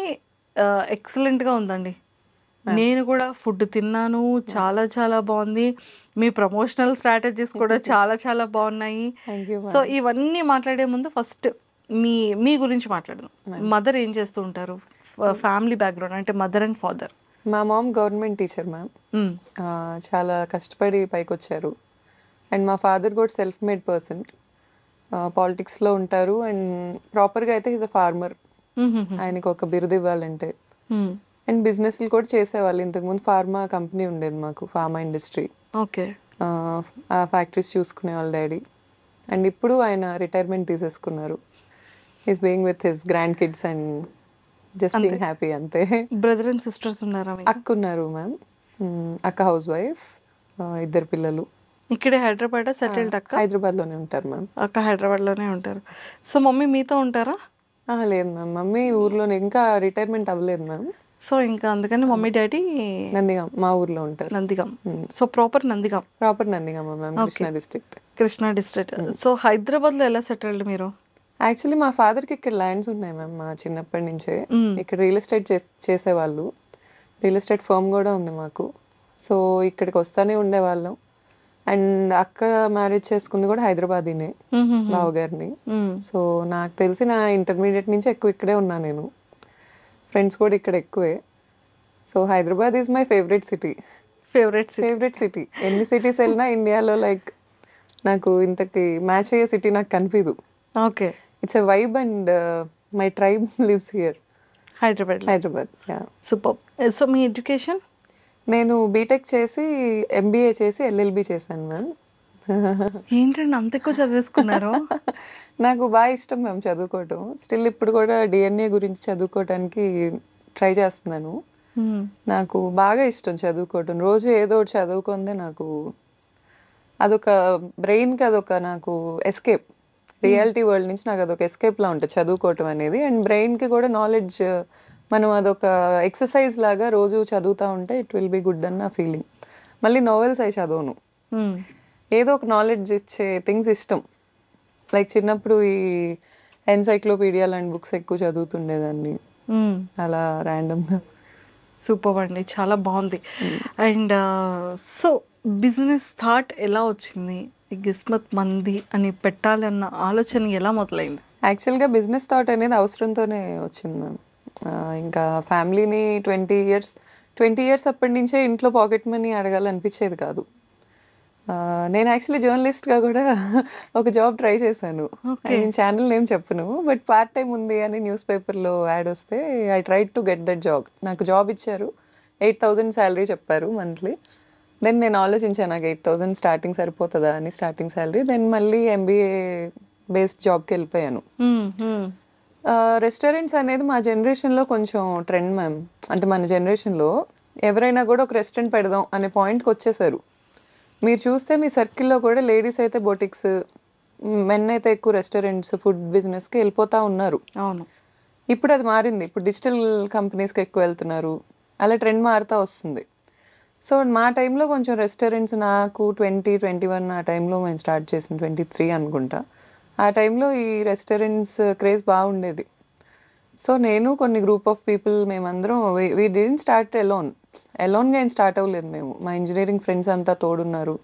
ఎక్సలెంట్గా ఉందండి. నేను కూడా ఫుడ్ తిన్నాను, చాలా చాలా బాగుంది. మీ ప్రమోషనల్ స్ట్రాటజీస్ కూడా చాలా చాలా బాగున్నాయి. సో ఇవన్నీ మాట్లాడే ముందు ఫస్ట్ మీ గురించి మాట్లాడదాం. మదర్ ఏం చేస్తూ ఉంటారు, ఫ్యామిలీ బ్యాక్గ్రౌండ్ అంటే మదర్ అండ్ ఫాదర్? మా మామ్ గవర్నమెంట్ టీచర్ మ్యామ్. చాలా కష్టపడి పైకి వచ్చారు. అండ్ మా ఫాదర్ కూడా సెల్ఫ్ మేడ్ పర్సన్, పాలిటిక్స్లో ఉంటారు. అండ్ ప్రాపర్గా అయితే ఈజ్ అ ఫార్మర్. ఆయనకు ఒక బిరుదు ఇవ్వాలంటే. అండ్ బిజినెస్లు కూడా చేసేవాళ్ళు. ఇంతకుముందు ఫార్మా కంపెనీ ఉండేది మాకు, ఫార్మా ఇండస్ట్రీ. ఓకే. ఆ ఫ్యాక్టరీస్ చూసుకునే వాళ్ళ డాడీ. అండ్ ఇప్పుడు ఆయన రిటైర్మెంట్ తీసేసుకున్నారు. Is being with his grand kids and just being happy అంతే. బ్రదర్ అండ్ సిస్టర్స్ ఉన్నారా? అక్క ఉన్నారు మ్యామ్. అక్క హౌస్ వైఫ్, 2 పిల్లలు. ఇక్కడే హైదరాబాద్ సెటిల్డ్? అక్క హైదరాబాద్లోనే ఉంటారు మ్యామ్. అక్క హైదరాబాద్లోనే ఉంటారు. సో మమ్మీ మీతో ఉంటారా? లేదు మ్యామ్, మమ్మీ ఊర్లోనే, ఇంకా రిటైర్మెంట్ అవ్వలేదు మ్యామ్. సో ఇంకా అందుకని మమ్మీ డాడీ నందిగాం మా ఊర్లో ఉంటారు. Nandigam. So proper Nandigam? Proper Nandigam ma'am, Krishna district. So హైదరాబాద్లో ఎలా సెటిల్డ్ మీరు? యాక్చువల్లీ మా ఫాదర్కి ఇక్కడ ల్యాండ్స్ ఉన్నాయి మ్యామ్. మా చిన్నప్పటి నుంచే ఇక్కడ రియల్ ఎస్టేట్ చేసేవాళ్ళు. రియల్ ఎస్టేట్ ఫర్మ్ కూడా ఉంది మాకు. సో ఇక్కడికి వస్తానే ఉండేవాళ్ళం. అండ్ అక్క మ్యారేజ్ చేసుకుంది కూడా హైదరాబాదీనే, బావగారిని. సో నాకు తెలిసి నా ఇంటర్మీడియట్ నుంచి ఎక్కువ ఇక్కడే ఉన్నా నేను. ఫ్రెండ్స్ కూడా ఇక్కడ ఎక్కువే. So Hyderabad is my favourite city. Favourite city. ఎన్ని సిటీస్ వెళ్ళినా ఇండియాలో లైక్ నాకు ఇంతకి మ్యాచ్ అయ్యే సిటీ నాకు కనిపించదు. Okay. It's a vibe and my tribe lives here, Hyderabad. Super. So me education? నేను బీటెక్ చేసి ఎంబీఏ చేసి ఎల్ఎల్బి చేశాను మ్యామ్. ఏంటండి అంత ఎక్కువ చదివేసుకున్నారు? నాకు బాగా ఇష్టం మ్యామ్ చదువుకోవటం. స్టిల్ ఇప్పుడు కూడా డిఎన్ఏ గురించి చదువుకోవటానికి ట్రై చేస్తున్నాను. నాకు బాగా ఇష్టం చదువుకోవటం. రోజు ఏదో ఒకటి చదువుకుందే నాకు అదొక బ్రెయిన్కి అదొక నాకు ఎస్కేప్. రియాలిటీ వరల్డ్ నుంచి నాకు అదొక ఎస్కేప్లా ఉంటుంది చదువుకోవటం అనేది. అండ్ బ్రెయిన్కి కూడా నాలెడ్జ్, మనం అదొక ఎక్సర్సైజ్ లాగా రోజు చదువుతూ ఉంటే ఇట్ విల్ బి గుడ్ అన్న ఫీలింగ్. మళ్ళీ నోవెల్స్ అవి చదవను, ఏదో ఒక నాలెడ్జ్ ఇచ్చే థింగ్స్ ఇష్టం. లైక్ చిన్నప్పుడు ఈ ఎన్సైక్లోపీడియా లాంటి బుక్స్ ఎక్కువ చదువుతుండేదాన్ని అలా ర్యాండమ్గా. సూపర్ అండి, చాలా బాగుంది. అండ్ సో బిజినెస్ థాట్ ఎలా వచ్చింది? గిస్మత్ మంది అని పెట్టాలన్న ఆలోచన ఎలా మొదలైంది? యాక్చువల్గా బిజినెస్ థాట్ అనేది అవసరంతోనే వచ్చింది మ్యామ్. ఇంకా ఫ్యామిలీని 20 ఇయర్స్ అప్పటి నుంచే ఇంట్లో పాకెట్ మనీ అడగాలనిపించేది కాదు. నేను యాక్చువల్లీ జర్నలిస్ట్గా కూడా ఒక జాబ్ ట్రై చేశాను. నేను ఛానల్ నేమ్ చెప్పను, బట్ పార్ట్ టైం ఉంది అని న్యూస్ పేపర్లో యాడ్ వస్తే I try to get that job. నాకు జాబ్ ఇచ్చారు, 8,000 శాలరీ చెప్పారు మంత్లీ. దెన్ నేను ఆలోచించాను నాకు 8,000 స్టార్టింగ్ సరిపోతుందా అని, స్టార్టింగ్ శాలరీ. దెన్ మళ్ళీ MBA బేస్డ్ జాబ్కి వెళ్ళిపోయాను. రెస్టారెంట్స్ అనేది మా జనరేషన్లో కొంచెం ట్రెండ్ మ్యామ్. అంటే మన జనరేషన్లో ఎవరైనా కూడా ఒక రెస్టారెంట్ పెడదాం అనే పాయింట్కి వచ్చేసారు. మీరు చూస్తే మీ సర్కిల్లో కూడా లేడీస్ అయితే బొటిక్స్, మెన్ అయితే ఎక్కువ రెస్టారెంట్స్, ఫుడ్ బిజినెస్కి వెళ్ళిపోతూ ఉన్నారు. అవును. ఇప్పుడు అది మారింది. ఇప్పుడు డిజిటల్ కంపెనీస్కి ఎక్కువ వెళ్తున్నారు. అలా ట్రెండ్ మారుతూ వస్తుంది. సో మా టైంలో కొంచెం రెస్టారెంట్స్, నాకు 2021 ఆ టైంలో మేము స్టార్ట్ చేసిన 23 అనుకుంటా. ఆ టైంలో ఈ రెస్టారెంట్స్ క్రేజ్ బాగుండేది. సో నేను కొన్ని గ్రూప్ ఆఫ్ పీపుల్ మేమందరం వీ డిడ్ంట్ స్టార్ట్ ఎలోన్గా ఏం స్టార్ట్ అవ్వలేదు మేము. మా ఇంజనీరింగ్ ఫ్రెండ్స్ అంతా తోడున్నారు,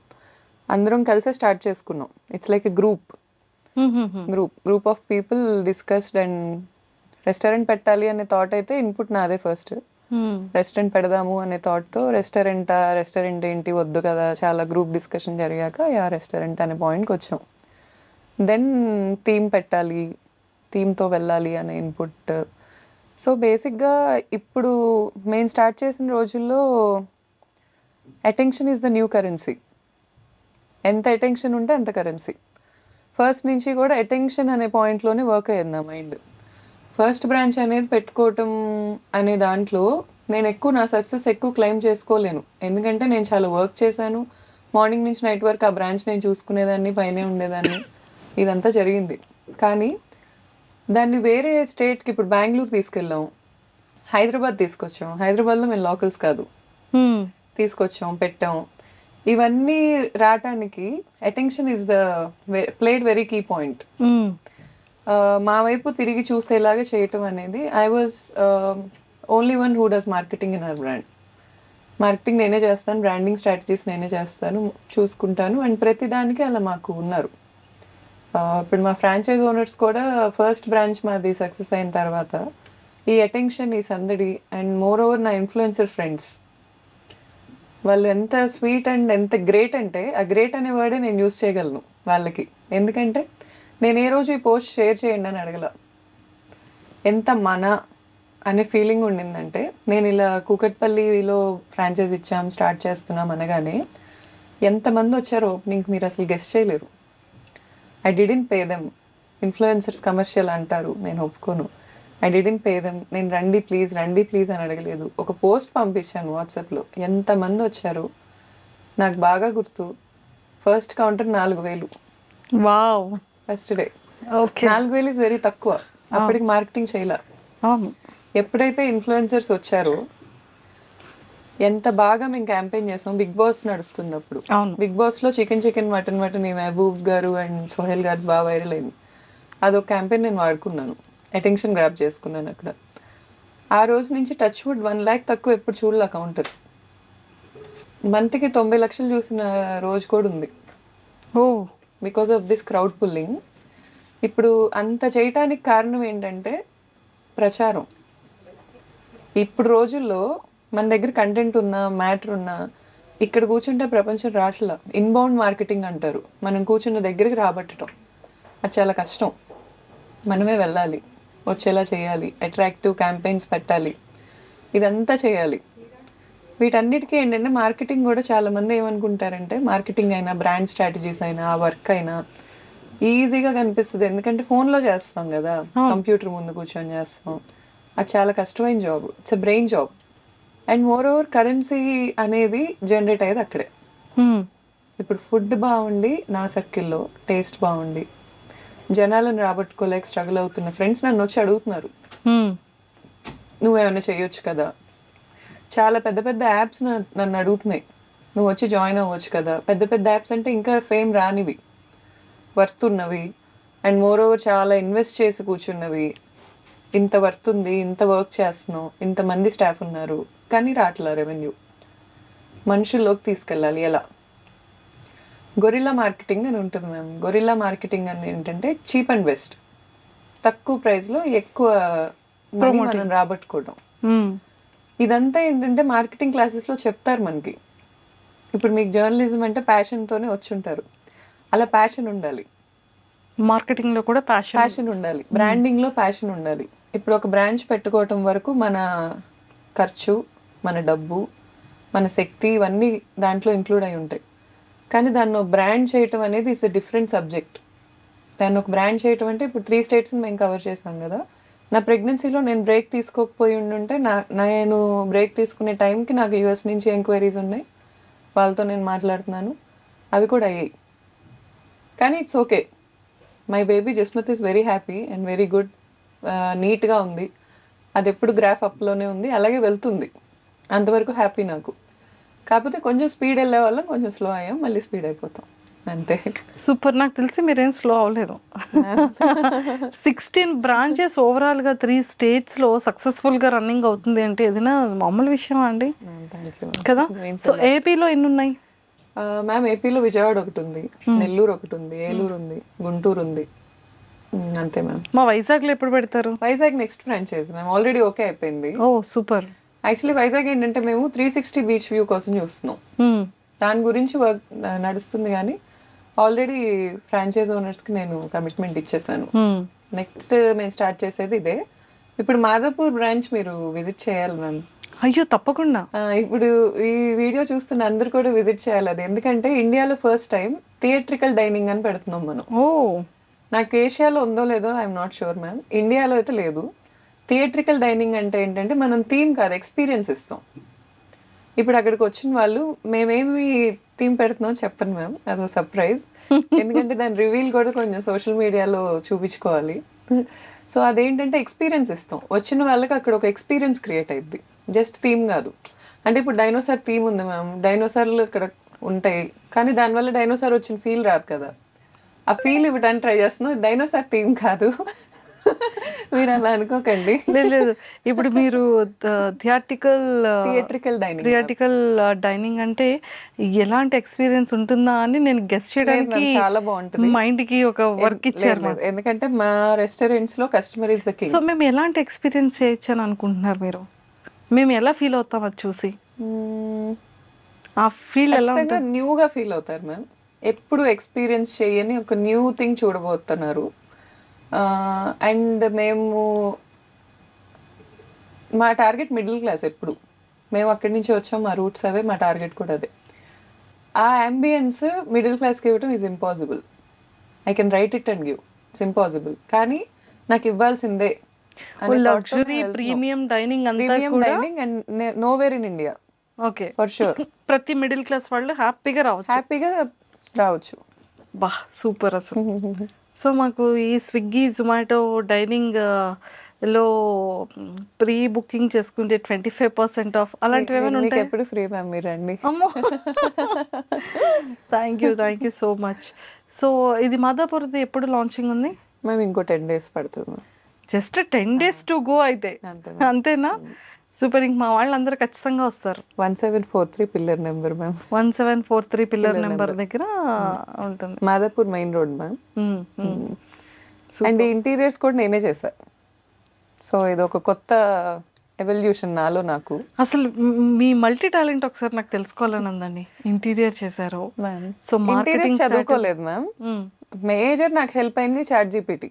అందరం కలిసే స్టార్ట్ చేసుకున్నాం. It's like a group of people discussed and restaurant పెట్టాలి అనే థాట్ అయితే ఇన్పుట్ నాదే ఫస్ట్. రెస్టారెంట్ పెడదాము అనే థాట్తో రెస్టారెంట్ ఏంటి వద్దు కదా, చాలా గ్రూప్ డిస్కషన్ జరిగాక రెస్టారెంట్ అనే పాయింట్కి వచ్చాం. దెన్ థీమ్ పెట్టాలి, థీమ్తో వెళ్ళాలి అనే ఇన్పుట్. సో బేసిక్గా ఇప్పుడు మేము స్టార్ట్ చేసిన రోజుల్లో attention is the new currency. ఎంత అటెన్షన్ ఉంటే అంత కరెన్సీ. ఫస్ట్ నుంచి కూడా అటెన్షన్ అనే పాయింట్లోనే వర్క్ అయ్యింది నా మైండ్. ఫస్ట్ బ్రాంచ్ అనేది పెట్టుకోవటం అనే దాంట్లో నేను నా సక్సెస్ ఎక్కువ క్లెయిమ్ చేసుకోలేను. ఎందుకంటే నేను చాలా వర్క్ చేశాను. మార్నింగ్ నుంచి నైట్ వరకు ఆ బ్రాంచ్ నేను చూసుకునేదాన్ని, పైనే ఉండేదాన్ని, ఇదంతా జరిగింది. కానీ దాన్ని వేరే స్టేట్కి, ఇప్పుడు బెంగళూరు తీసుకెళ్ళాం, హైదరాబాద్ తీసుకొచ్చాం. హైదరాబాద్లో మేము లోకల్స్ కాదు, తీసుకొచ్చాం, పెట్టాం. ఇవన్నీ రావటానికి attention is played very key point. మా వైపు తిరిగి చూసేలాగా చేయటం అనేది, I was only one who does marketing in our brand. Marketing నేనే చేస్తాను, బ్రాండింగ్ స్ట్రాటజీస్ నేనే చేస్తాను, చూసుకుంటాను. అండ్ ప్రతిదానికి అలా మాకు ఉన్నారు. ఇప్పుడు మా ఫ్రాంచైజ్ ఓనర్స్ కూడా ఫస్ట్ బ్రాంచ్ మాది సక్సెస్ అయిన తర్వాత ఈ అటెన్షన్, ఈ సందడి, అండ్ మోర్ ఓవర్ నా ఇన్ఫ్లుయెన్సర్ ఫ్రెండ్స్ వాళ్ళు ఎంత స్వీట్ అండ్ ఎంత గ్రేట్ అంటే, ఆ గ్రేట్ అనే వర్డే నేను యూజ్ చేయగలను వాళ్ళకి. ఎందుకంటే నేను ఏ రోజు ఈ పోస్ట్ షేర్ చేయండి అని అడగల. ఎంత మన అనే ఫీలింగ్ ఉండిందంటే, నేను ఇలా కూకట్పల్లిలో ఫ్రాంచైజ్ ఇచ్చాం, స్టార్ట్ చేస్తున్నాం అనగానే ఎంతమంది వచ్చారో ఓపెనింగ్కి మీరు అసలు గెస్ట్ చేయలేరు. I didn't pay them. Influencers commercial అంటారు, నేను ఒప్పుకోను. I didn't pay them. నేను రండి ప్లీజ్ అని అడగలేదు. ఒక పోస్ట్ పంపించాను వాట్సాప్లో, ఎంతమంది వచ్చారు నాకు బాగా గుర్తు. First counter 4,000. Wow. First day 4,000 is very తక్కువ. అప్పటికి మార్కెటింగ్ చేయలే. ఎప్పుడైతే ఇన్ఫ్లుయెన్సర్స్ వచ్చారో ఎంత బాగా మేము క్యాంపెయిన్ చేసాం. బిగ్ బాస్ నడుస్తుంది అప్పుడు. బిగ్ బాస్లో చికెన్ మటన్ ఈ మహబూబ్ గారు అండ్ సోహెల్ గారు బాగా వైరల్ అయింది. అదొక క్యాంపెయిన్ నేను వాడుకున్నాను, అటెన్షన్ గ్రాప్ చేసుకున్నాను అక్కడ. ఆ రోజు నుంచి టచ్ వుడ్ 1 lakh తక్కువ ఎప్పుడు చూడలే కౌంటర్. మంత్కి 90 లక్షలు చూసిన రోజు కూడా ఉంది. Because of this crowd pulling. ఇప్పుడు అంత చేయటానికి కారణం ఏంటంటే ప్రచారం. ఇప్పుడు రోజుల్లో మన దగ్గర కంటెంట్ ఉన్నా, మ్యాటర్ ఉన్నా, ఇక్కడ కూర్చుంటే ప్రపంచం రాట్లా. ఇన్బౌండ్ మార్కెటింగ్ అంటారు. మనం కూర్చున్న దగ్గరికి రాబట్టడం అది చాలా కష్టం. మనమే వెళ్ళాలి, వచ్చేలా చేయాలి, అట్రాక్టివ్ క్యాంపెయిన్స్ పెట్టాలి, ఇదంతా చేయాలి. వీటన్నిటికీ ఏంటంటే మార్కెటింగ్ కూడా చాలామంది ఏమనుకుంటారంటే, మార్కెటింగ్ అయినా, బ్రాండ్ స్ట్రాటజీస్ అయినా, వర్క్ అయినా ఈజీగా కనిపిస్తుంది. ఎందుకంటే ఫోన్లో చేస్తాం కదా, కంప్యూటర్ ముందు కూర్చొని చేస్తాం. అది చాలా కష్టమైన job. It's a brain job. And more over currency అనేది జనరేట్ అయ్యేది అక్కడే. ఇప్పుడు ఫుడ్ బాగుండి, నా సర్కిల్లో టేస్ట్ బాగుండి, జనాలను రాబట్టుకోలేక స్ట్రగుల్ అవుతున్న ఫ్రెండ్స్ నన్ను వచ్చి అడుగుతున్నారు, నువ్వేమైనా చేయొచ్చు కదా. చాలా పెద్ద పెద్ద యాప్స్ నన్ను అడుగుతున్నాయి, నువ్వు వచ్చి జాయిన్ అవ్వచ్చు కదా. పెద్ద పెద్ద యాప్స్ అంటే ఇంకా ఫేమ్ రానివి, వర్త్ ఉన్నవి, అండ్ మోర్ ఓవర్ చాలా ఇన్వెస్ట్ చేసి కూర్చున్నవి. ఇంత వర్త్ ఉంది, ఇంత వర్క్ చేస్తున్నాం, ఇంతమంది స్టాఫ్ ఉన్నారు, కానీ రాట్లా రెవెన్యూ. మనుషుల్లోకి తీసుకెళ్ళాలి ఎలా? గొరిల్లా మార్కెటింగ్ అని ఉంటుంది మ్యామ్. గొరిల్లా మార్కెటింగ్ అని ఏంటంటే చీప్ అండ్ బెస్ట్, తక్కువ ప్రైస్లో ఎక్కువ మనీ మనం రాబట్టుకోవడం. మ్మ్. ఇదంతా ఏంటంటే మార్కెటింగ్ క్లాసెస్లో చెప్తారు మనకి. ఇప్పుడు మీకు జర్నలిజం అంటే ప్యాషన్తోనే వచ్చి ఉంటారు, అలా ప్యాషన్ ఉండాలి. మార్కెటింగ్లో కూడా ప్యాషన్ ఉండాలి, బ్రాండింగ్లో ప్యాషన్ ఉండాలి. ఇప్పుడు ఒక బ్రాంచ్ పెట్టుకోవటం వరకు మన ఖర్చు, మన డబ్బు, మన శక్తి ఇవన్నీ దాంట్లో ఇంక్లూడ్ అయి ఉంటాయి. కానీ దాన్ని బ్రాండ్ చేయటం అనేది ఇస్ ఎ డిఫరెంట్ సబ్జెక్ట్. దాన్ని ఒక బ్రాండ్ చేయటం అంటే ఇప్పుడు 3 states మేము కవర్ చేసాం కదా. నా ప్రెగ్నెన్సీలో నేను బ్రేక్ తీసుకోకపోయి ఉంటే నేను బ్రేక్ తీసుకునే టైంకి నాకు యూఎస్ నుంచి ఎంక్వైరీస్ ఉన్నాయి, వాళ్ళతో నేను మాట్లాడుతున్నాను, అవి కూడా అయ్యాయి. కానీ it's okay, my baby Jasmat is very happy and very good, నీట్గా ఉంది, అది ఎప్పుడు గ్రాఫ్ అప్లోనే ఉంది, అలాగే వెళ్తుంది, అంతవరకు హ్యాపీ నాకు. కాకపోతే కొంచెం స్పీడ్ వెళ్ళే వాళ్ళం కొంచెం స్లో అయ్యాం, మళ్ళీ స్పీడ్ అయిపోతాం అంతే. సూపర్. నాకు తెలిసి మీరేం స్లో అవ్వలేదు. 16 బ్రాంచెస్ ఓవరాల్గా 3 స్టేట్స్లో సక్సెస్ఫుల్గా రన్నింగ్ అవుతుంది అంటే ఏదైనా మామూలు విషయమా అండి? కదా. సో ఏపీలో ఎన్ని ఉన్నాయి మ్యామ్? ఏపీలో విజయవాడ ఒకటి ఉంది, నెల్లూరు ఒకటి ఉంది, ఏలూరు ఉంది, గుంటూరు ఉంది, అంతే మ్యామ్. మా వైజాగ్లో ఎప్పుడు పెడతారు? Vizag next franchise ma'am, already okay అయిపోయింది. ఓ సూపర్. యాక్చువల్లీ వైజాగ్ ఏంటంటే మేము 360 బీచ్ వ్యూ కోసం చూస్తున్నాం, దాని గురించి వర్క్ నడుస్తుంది. కానీ ఆల్రెడీ ఫ్రాంచైజ్ ఓనర్స్కి నేను కమిట్మెంట్ ఇచ్చేసాను. నెక్స్ట్ మేము స్టార్ట్ చేసేది ఇదే. ఇప్పుడు మాదాపూర్ బ్రాంచ్ మీరు విజిట్ చేయాలి మ్యామ్. అయ్యో తప్పకుండా. ఇప్పుడు ఈ వీడియో చూస్తున్న అందరు కూడా విజిట్ చేయాలి అది. ఎందుకంటే ఇండియాలో ఫస్ట్ టైం థియేట్రికల్ డైనింగ్ అని పెడుతున్నాం మనం. ఓ, నాకు ఏషియాలో ఉందో లేదో ఐఎమ్ నాట్ షూర్ మ్యామ్, ఇండియాలో అయితే లేదు. థియేట్రికల్ డైనింగ్ అంటే ఏంటంటే మనం థీమ్ కాదు, ఎక్స్పీరియన్స్ ఇస్తాం. ఇప్పుడు అక్కడికి వచ్చిన వాళ్ళు మేమేమి థీమ్ పెడుతున్నాం చెప్పను మ్యామ్, అదో సర్ప్రైజ్. ఎందుకంటే దాని రివీల్ కూడా కొంచెం సోషల్ మీడియాలో చూపించుకోవాలి. సో అదేంటంటే ఎక్స్పీరియన్స్ ఇస్తాం, వచ్చిన వాళ్ళకి అక్కడ ఒక ఎక్స్పీరియన్స్ క్రియేట్ అయ్యిద్ది, జస్ట్ థీమ్ కాదు. అంటే ఇప్పుడు డైనోసార్ థీమ్ ఉంది మ్యామ్, డైనోసార్లు ఇక్కడ ఉంటాయి, కానీ దానివల్ల డైనోసార్ వచ్చిన ఫీల్ రాదు కదా. ఆ ఫీల్ ఇవ్వడానికి ట్రై చేస్తున్నాం, డైనోసార్ థీమ్ కాదు, మీరు అలా అనుకోకండి. లేదు, ఇప్పుడు మీరు థియేట్రికల్ డైనింగ్ అంటే ఎలాంటి ఎక్స్పీరియన్స్ ఉంటుందా అని నేను గెస్ చేయడానికి చాలా బాగుంటుంది. మైండ్ కి ఒక వర్క్ ఇచ్చారు. ఎందుకంటే మా రెస్టారెంట్స్ లో customer is the king. So మేము ఎలాంటి ఎక్స్పీరియన్స్ చేయొచ్చు అని అనుకుంటున్నారు మీరు? మేము ఎలా ఫీల్ అవుతాం అది చూసి? ఆ ఫీల్ ఎలా ఉంటుంది? న్యూగా ఫీల్ అవుతారు మ్యామ్. ఎప్పుడు ఎక్స్పీరియన్స్ చేయని ఒక న్యూ థింగ్ చూడబోతున్నారు. అండ్ మా టార్గెట్ మిడిల్ క్లాస్. ఎప్పుడు మేము అక్కడి నుంచి వచ్చాం, మా రూట్స్ అవే, మా టార్గెట్ కూడా అదే. ఆ అంబియన్స్ మిడిల్ క్లాస్కి ఇవ్వటం is impossible. I can write it and give, it's impossible. కానీ నాకు ఇవ్వాల్సిందే. Luxury premium dining and nowhere in India. Okay, for sure. ప్రతి మిడిల్ క్లాస్ వాళ్ళు హ్యాపీగా రావచ్చు. బా సూపర్ అసలు. సో మాకు ఈ స్విగ్గీ జొమాటో డైనింగ్ లో ప్రీ బుకింగ్ చేసుకుంటే 25% ఆఫ్ అలాంటివి ఏమైనా ఉంటాయి? ఎప్పుడు ఫ్రీ మ్యామ్, మీరు రండి. అమ్మో, thank you so much. So ఇది మాదాపూర్ది ఎప్పుడు లాంచింగ్ ఉంది? మేము ఇంకో 10 days పడుతుంది. జస్ట్ 10 days టు గో అయితే, అంతేనా? సూపర్. ఇంక మా వాళ్ళందరూ ఖచ్చితంగా వస్తారు. 1743 pillar number ma'am. 1743 pillar number దగ్గర ఉంటుంది, Madhapur main road ma'am. And interiors కూడా నేనే చేశా. సో ఇది ఒక కొత్త ఎవల్యూషన్ నాలో. నాకు అసలు మీ మల్టీ టాలెంట్ ఒకసారి నాకు తెలుసుకోవాలని ఉందండి. ఇంటీరియర్ చేశారు, సో ఇంటీరియర్ చదువుకోలేదు మ్యామ్. మేజర్ నాకు హెల్ప్ అయింది ChatGPT.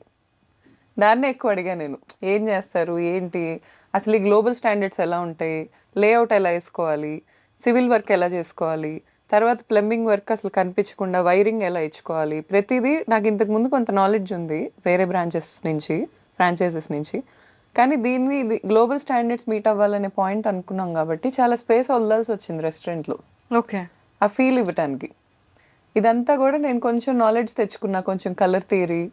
దాన్నే ఎక్కువ అడిగా నేను, ఏం చేస్తారు ఏంటి, అసలు ఈ గ్లోబల్ స్టాండర్డ్స్ ఎలా ఉంటాయి, లేఅవుట్ ఎలా వేసుకోవాలి, సివిల్ వర్క్ ఎలా చేసుకోవాలి, తర్వాత ప్లంబింగ్ వర్క్ అసలు కనిపించకుండా వైరింగ్ ఎలా ఇచ్చుకోవాలి, ప్రతిదీ నాకు ఇంతకుముందు కొంత నాలెడ్జ్ ఉంది వేరే ఫ్రాంచైజెస్ నుంచి. కానీ దీన్ని గ్లోబల్ స్టాండర్డ్స్ మీట్ అవ్వాలనే పాయింట్ అనుకున్నాం కాబట్టి చాలా స్పేస్ వదలాల్సి వచ్చింది రెస్టారెంట్లో. ఓకే, ఆ ఫీల్ ఇవ్వటానికి. ఇదంతా కూడా నేను కొంచెం నాలెడ్జ్ తెచ్చుకున్నా, కొంచెం కలర్ థియరీ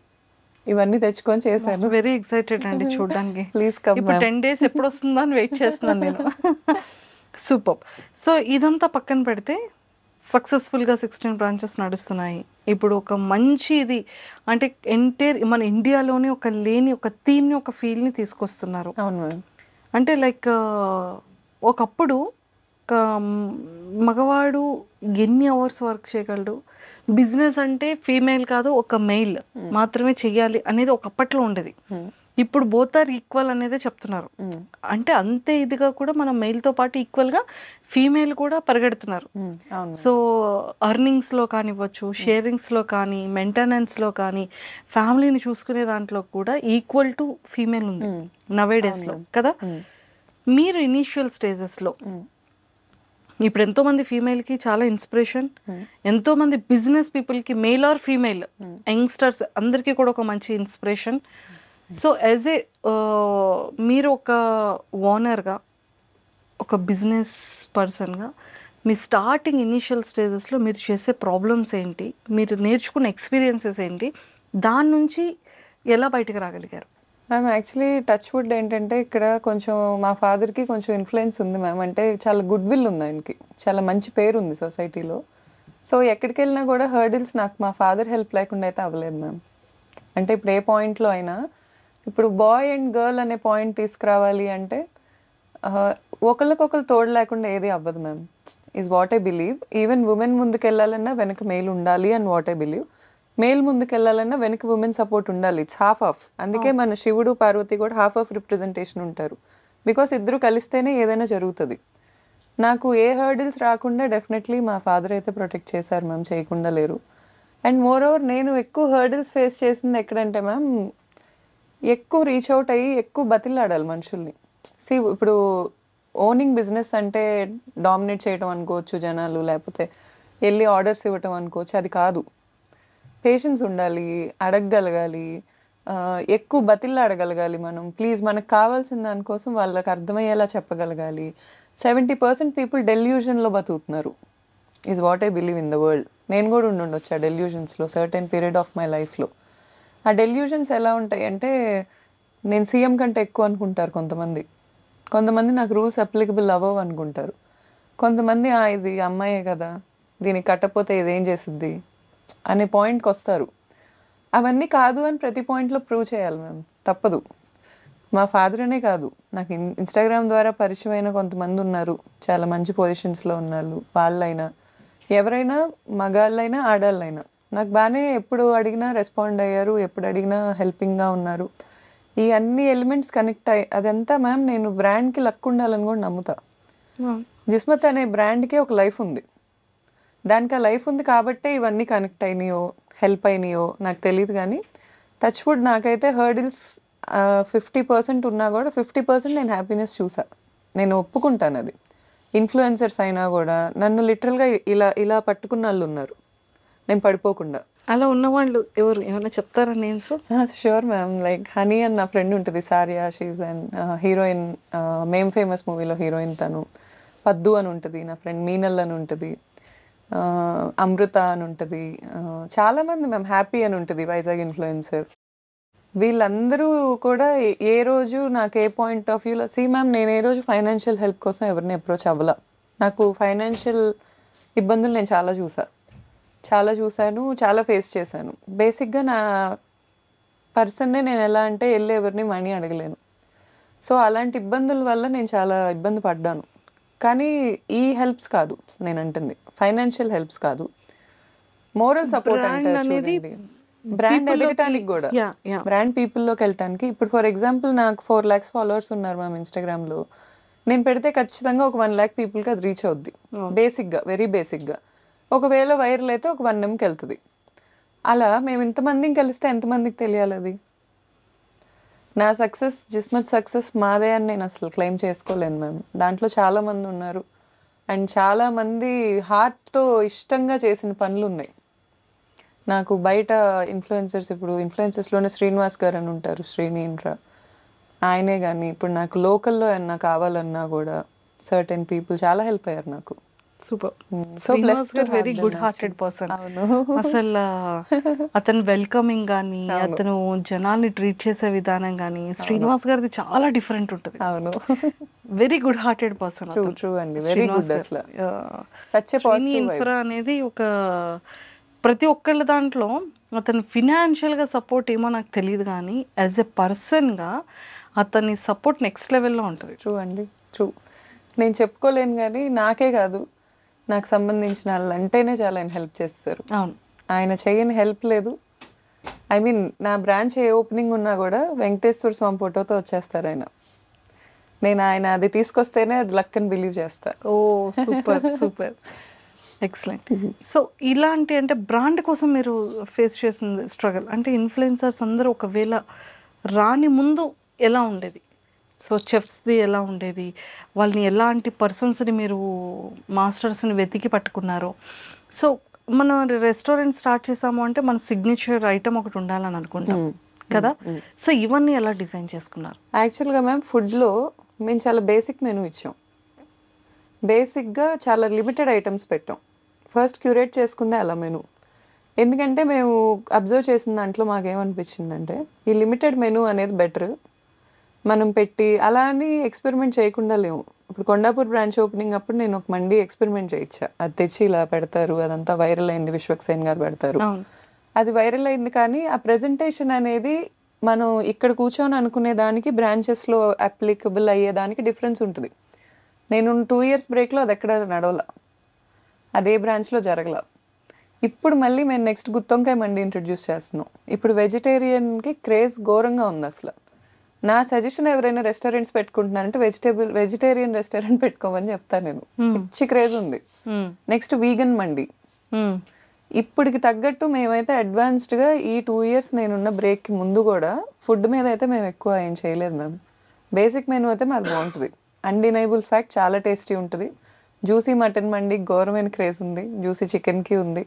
ఇవన్నీ తెచ్చుకొని చేశాను. వెరీ ఎక్సైటెడ్ అండి చూడడానికి. Please come. ఇప్పుడు 10 days ఎప్పుడు వస్తుందో అని వెయిట్ చేస్తున్నాను నేను. సూపర్. సో ఇదంతా పక్కన పెడితే సక్సెస్ఫుల్గా 16 బ్రాంచెస్ నడుస్తున్నాయి. ఇప్పుడు ఒక మంచి ఇది అంటే మన ఇండియాలోనే లేని ఒక థీమ్ని, ఒక ఫీల్ని తీసుకొస్తున్నారు. అవును. అంటే లైక్ ఒకప్పుడు మగవాడు ఎన్ని అవర్స్ వర్క్ చేయగలడు, బిజినెస్ అంటే ఫీమేల్ కాదు ఒక మెయిల్ మాత్రమే చెయ్యాలి అనేది ఒకప్పట్లో ఉండేది. ఇప్పుడు బోత్ ఆర్ ఈక్వల్ అనేదే చెప్తున్నారు. అంటే అంతే ఇదిగా కూడా మనం మెయిల్తో పాటు ఈక్వల్గా ఫీమేల్ కూడా పరిగెడుతున్నారు. అవును. సో అర్నింగ్స్లో కానివ్వచ్చు, షేరింగ్స్లో కానీ, మెయింటెనెన్స్లో కానీ, ఫ్యామిలీని చూసుకునే దాంట్లో కూడా ఈక్వల్ టు ఫీమేల్ ఉంది నవే డేస్లో కదా. మీరు ఇనీషియల్ స్టేజెస్లో ఇప్పుడు ఎంతోమంది ఫీమేల్కి చాలా ఇన్స్పిరేషన్, ఎంతోమంది బిజినెస్ పీపుల్కి మేల్ ఆర్ ఫీమేల్ యంగ్స్టర్స్ అందరికీ కూడా ఒక మంచి ఇన్స్పిరేషన్. సో యాజ్ ఏ మీరు ఒక ఓనర్గా, ఒక బిజినెస్ పర్సన్గా మీ స్టార్టింగ్ ఇనీషియల్ స్టేజెస్లో మీరు చేసే ప్రాబ్లమ్స్ ఏంటి, మీరు నేర్చుకున్న ఎక్స్పీరియన్సెస్ ఏంటి, దాని నుంచి ఎలా బయటకు రాగలిగారు? మ్యామ్ యాక్చువల్లీ టచ్ వుడ్ ఏంటంటే ఇక్కడ కొంచెం మా ఫాదర్కి కొంచెం ఇన్ఫ్లుయెన్స్ ఉంది మ్యామ్. అంటే చాలా గుడ్ విల్ ఉంది ఆయనకి, చాలా మంచి పేరు ఉంది సొసైటీలో. సో ఎక్కడికి వెళ్ళినా కూడా హర్డిల్స్ నాకు మా ఫాదర్ హెల్ప్ లేకుండా అయితే అవ్వలేదు మ్యామ్. అంటే ఇప్పుడు ఏ పాయింట్లో అయినా ఇప్పుడు బాయ్ అండ్ గర్ల్ అనే పాయింట్ తీసుకురావాలి అంటే ఒకరికొకరు తోడు లేకుండా ఏది అవ్వదు ma'am. Is what I believe. Even women ముందుకు వెళ్ళాలన్నా వెనక మేల్ ఉండాలి అని వాట్ ఐ బిలీవ్. మేల్ ముందుకు వెళ్ళాలన్నా వెనక ఉమెన్ సపోర్ట్ ఉండాలి. It's half of. అందుకే మన శివుడు పార్వతి కూడా హాఫ్ ఆఫ్ రిప్రజెంటేషన్ ఉంటారు. బికాస్ ఇద్దరు కలిస్తేనే ఏదైనా జరుగుతుంది. నాకు ఏ హర్డిల్స్ రాకుండా డెఫినెట్లీ మా ఫాదర్ అయితే ప్రొటెక్ట్ చేశారు మ్యామ్, చేయకుండా లేరు. అండ్ మోర్ ఓవర్ నేను ఎక్కువ హర్డిల్స్ ఫేస్ చేసింది ఎక్కడంటే మ్యామ్, ఎక్కువ రీచ్ అవుట్ అయ్యి ఎక్కువ బతిలాడాలి మనుషుల్ని. ఇప్పుడు ఓనింగ్ బిజినెస్ అంటే డామినేట్ చేయడం అనుకోవచ్చు జనాలు, లేకపోతే వెళ్ళి ఆర్డర్స్ ఇవ్వటం అనుకోవచ్చు. అది కాదు. పేషెన్స్ ఉండాలి, అడగగలగాలి, ఎక్కువ బతిలాడగలగాలి మనం. ప్లీజ్ మనకు కావాల్సిన దానికోసం వాళ్ళకి అర్థమయ్యేలా చెప్పగలగాలి. 70% పీపుల్ డెల్యూషన్లో బతుకుతున్నారు is what I believe in the world. నేను కూడా ఉండొచ్చు ఆ డెల్యూషన్స్లో సర్టెన్ పీరియడ్ ఆఫ్ మై లైఫ్లో. ఆ డెల్యూషన్స్ ఎలా ఉంటాయి అంటే నేను సీఎం కంటే ఎక్కువ అనుకుంటారు కొంతమంది. కొంతమంది నాకు రూల్స్ అప్లికబుల్ అవ్వవు అనుకుంటారు. కొంతమంది ఇది అమ్మాయే కదా, దీనికి కట్టకపోతే ఇదేం చేసిద్ది అనే పాయింట్కి వస్తారు. అవన్నీ కాదు అని ప్రతి పాయింట్లో ప్రూవ్ చేయాలి మ్యామ్, తప్పదు. మా ఫాదర్ అనే కాదు, నాకు ఇన్స్టాగ్రామ్ ద్వారా పరిచయమైన కొంతమంది ఉన్నారు చాలా మంచి పొజిషన్స్లో ఉన్నారు. వాళ్ళైనా ఎవరైనా మగాళ్ళైనా ఆడాళ్ళైనా నాకు బాగానే ఎప్పుడు అడిగినా రెస్పాండ్ అయ్యారు, ఎప్పుడు అడిగినా హెల్పింగ్గా ఉన్నారు. ఈ అన్ని ఎలిమెంట్స్ కనెక్ట్ అయ్యి అదంతా మ్యామ్ నేను బ్రాండ్కి లక్ ఉండాలని కూడా నమ్ముతా. జిస్మత్ అనే బ్రాండ్కి ఒక లైఫ్ ఉంది, దానికి ఆ లైఫ్ ఉంది కాబట్టే ఇవన్నీ కనెక్ట్ అయినాయో హెల్ప్ అయినాయో నాకు తెలియదు. కానీ టచ్ వుడ్ నాకైతే హర్డిల్స్ 50% ఉన్నా కూడా 50% నేను హ్యాపీనెస్ చూసా. నేను ఒప్పుకుంటాను అది. ఇన్ఫ్లుయెన్సర్స్ అయినా కూడా నన్ను లిటరల్గా ఇలా ఇలా పట్టుకున్న వాళ్ళు ఉన్నారు నేను పడిపోకుండా. అలా ఉన్నవాళ్ళు ఎవరు, ఏమైనా చెప్తారా names? Sure ma'am. Like Honey అని నా ఫ్రెండ్ ఉంటుంది, సారియా, షీజ్ అండ్ హీరోయిన్, మేమ్ ఫేమస్ మూవీలో హీరోయిన్ తను. పద్దు అని ఉంటుంది నా ఫ్రెండ్, మీనల్ అని ఉంటుంది, అమృత అని ఉంటుంది, చాలామంది మ్యామ్, హ్యాపీ అని ఉంటుంది వైజాగ్ ఇన్ఫ్లుయెన్సర్. వీళ్ళందరూ కూడా ఏ రోజు నాకు ఏ పాయింట్ ఆఫ్ వ్యూలో మ్యామ్ నేను ఏ రోజు ఫైనాన్షియల్ హెల్ప్ కోసం ఎవరిని అప్రోచ్ అవ్వాల. నాకు ఫైనాన్షియల్ ఇబ్బందులు నేను చాలా చూశాను, చాలా ఫేస్ చేశాను. బేసిక్గా నా పర్సన్నే నేను ఎలా అంటే వెళ్ళి ఎవరిని మనీ అడగలేను. సో అలాంటి ఇబ్బందుల వల్ల నేను చాలా ఇబ్బంది పడ్డాను. కానీ ఈ హెల్ప్స్ కాదు నేను అంటుంది, ఫైనాన్షియల్ హెల్ప్స్ కాదు, మోరల్ సపోర్ట్ అనేది. బ్రాండ్ ఎదగటానికి కూడా, బ్రాండ్ పీపుల్లోకి వెళ్ళటానికి. ఇప్పుడు ఫర్ ఎగ్జాంపుల్ నాకు 4 lakhs ఫాలోవర్స్ ఉన్నారు మ్యామ్ ఇన్స్టాగ్రామ్లో. నేను పెడితే ఖచ్చితంగా ఒక 1 lakh పీపుల్కి అది రీచ్ అవుద్ది బేసిక్గా, వెరీ బేసిక్గా. ఒకవేళ వైరల్ అయితే ఒక 1 Mకి వెళ్తుంది. అలా మేము ఇంతమందిని కలిస్తే ఎంతమందికి తెలియాలి అది? నా సక్సెస్, జిస్మత్ సక్సెస్ మాదే అని నేను అసలు క్లెయిమ్ చేసుకోలేను మ్యామ్. దాంట్లో చాలామంది ఉన్నారు అండ్ చాలామంది హార్ట్తో ఇష్టంగా చేసిన పనులు ఉన్నాయి. నాకు బయట ఇన్ఫ్లుయెన్సర్స్, ఇప్పుడు ఇన్ఫ్లుయెన్సర్స్లోనే శ్రీనివాస్ గారు అని ఉంటారు, శ్రీని ఇంట్రా, ఆయనే. కానీ ఇప్పుడు నాకు లోకల్లో ఏమన్నా కావాలన్నా కూడా సర్టెన్ పీపుల్ చాలా హెల్ప్ అయ్యారు నాకు. Super. So very good hearted person. అసలు అతను వెల్కమింగ్ కానీ, అతను జనాల్ని ట్రీట్ చేసే విధానం కానీ శ్రీనివాస్ గారిది చాలా డిఫరెంట్ ఉంటుంది. అవును, very good hearted person. True అండి, వెరీ గుడ్. అసలు సచ్ ఎ పాజిటివ్ ఇన్ఫ్రా అనేది ఒక ప్రతి ఒక్కళ్ళ దాంట్లో అతను ఫినాన్షియల్గా సపోర్ట్ ఏమో నాకు తెలియదు, కానీ యాజ్ ఎ పర్సన్గా అతని సపోర్ట్ నెక్స్ట్ లెవెల్లో ఉంటుంది. ట్రూ అండి, ట్రూ. నేను చెప్పుకోలేను కానీ నాకే కాదు, నాకు సంబంధించిన వాళ్ళు అంటేనే చాలా ఆయన హెల్ప్ చేస్తారు. అవును, ఆయన చేయని హెల్ప్ లేదు. ఐ మీన్ నా బ్రాంచ్ ఏ ఓపెనింగ్ ఉన్నా కూడా వెంకటేశ్వర స్వామి ఫోటోతో వచ్చేస్తారు ఆయన. నేను ఆయన అది తీసుకొస్తేనే అది లక్ అని బిలీవ్ చేస్తా. ఓ సూపర్ సూపర్, ఎక్సలెంట్. సో ఇలాంటి అంటే బ్రాండ్ కోసం మీరు ఫేస్ చేసిన స్ట్రగల్ అంటే ఇన్ఫ్లుయెన్సర్స్ అందరూ ఒకవేళ రాని ముందు ఎలా ఉండేది? సో చెఫ్స్ది ఎలా ఉండేది, వాళ్ళని ఎలాంటి పర్సన్స్ని మీరు మాస్టర్స్ని వెతికి పట్టుకున్నారు? సో మనం రెస్టారెంట్ స్టార్ట్ చేసాము అంటే మన సిగ్నేచర్ ఐటమ్ ఒకటి ఉండాలని అనుకుంటాం కదా. సో ఇవన్నీ ఎలా డిజైన్ చేసుకున్నారు? యాక్చువల్గా మ్యామ్ ఫుడ్లో మేము చాలా బేసిక్ మెనూ ఇచ్చాం. బేసిక్గా చాలా లిమిటెడ్ ఐటమ్స్ పెట్టాం. ఫస్ట్ క్యూరేట్ చేసుకుందే అలా మెనూ. ఎందుకంటే మేము అబ్జర్వ్ చేసిన దాంట్లో మాకేమనిపించిందంటే ఈ లిమిటెడ్ మెనూ అనేది బెటర్. మనం పెట్టి అలా అని ఎక్స్పెరిమెంట్ చేయకుండా లేము. ఇప్పుడు కొండాపూర్ బ్రాంచ్ ఓపెనింగ్ అప్పుడు నేను ఒక మండి ఎక్స్పెరిమెంట్ చేయించా. అది తెచ్చి ఇలా పెడతారు, అదంతా వైరల్ అయింది, విశ్వక్సేన్ గారు పెడతారు, అది వైరల్ అయింది. కానీ ఆ ప్రెజెంటేషన్ అనేది మనం ఇక్కడ కూర్చొని అనుకునే దానికి బ్రాంచెస్లో అప్లికబుల్ అయ్యేదానికి డిఫరెన్స్ ఉంటుంది. నేను 2 years బ్రేక్లో అది ఎక్కడ నడవలా, అదే బ్రాంచ్లో జరగల. ఇప్పుడు మళ్ళీ మేము నెక్స్ట్ గుత్తొంకాయ మండి ఇంట్రడ్యూస్ చేస్తున్నాం. ఇప్పుడు వెజిటేరియన్కి క్రేజ్ ఘోరంగా ఉంది అసలు. నా సజెషన్ ఎవరైనా రెస్టారెంట్స్ పెట్టుకుంటున్నారంటే వెజిటేరియన్ రెస్టారెంట్ పెట్టుకోమని చెప్తాను నేను. పిచ్చి క్రేజ్ ఉంది. నెక్స్ట్ వీగన్ మండి. ఇప్పటికి తగ్గట్టు మేమైతే అడ్వాన్స్డ్గా ఈ 2 years నేనున్న బ్రేక్కి ముందు కూడా ఫుడ్ మీద అయితే మేము ఎక్కువ ఏం చేయలేదు మ్యామ్. బేసిక్ మెనూ అయితే మాకు బాగుంటుంది. అన్డినైబుల్ ఫ్యాక్ట్, చాలా టేస్టీ ఉంటుంది. జ్యూసీ మటన్ మండి ఘోరమైన క్రేజ్ ఉంది, జ్యూసీ చికెన్కి ఉంది.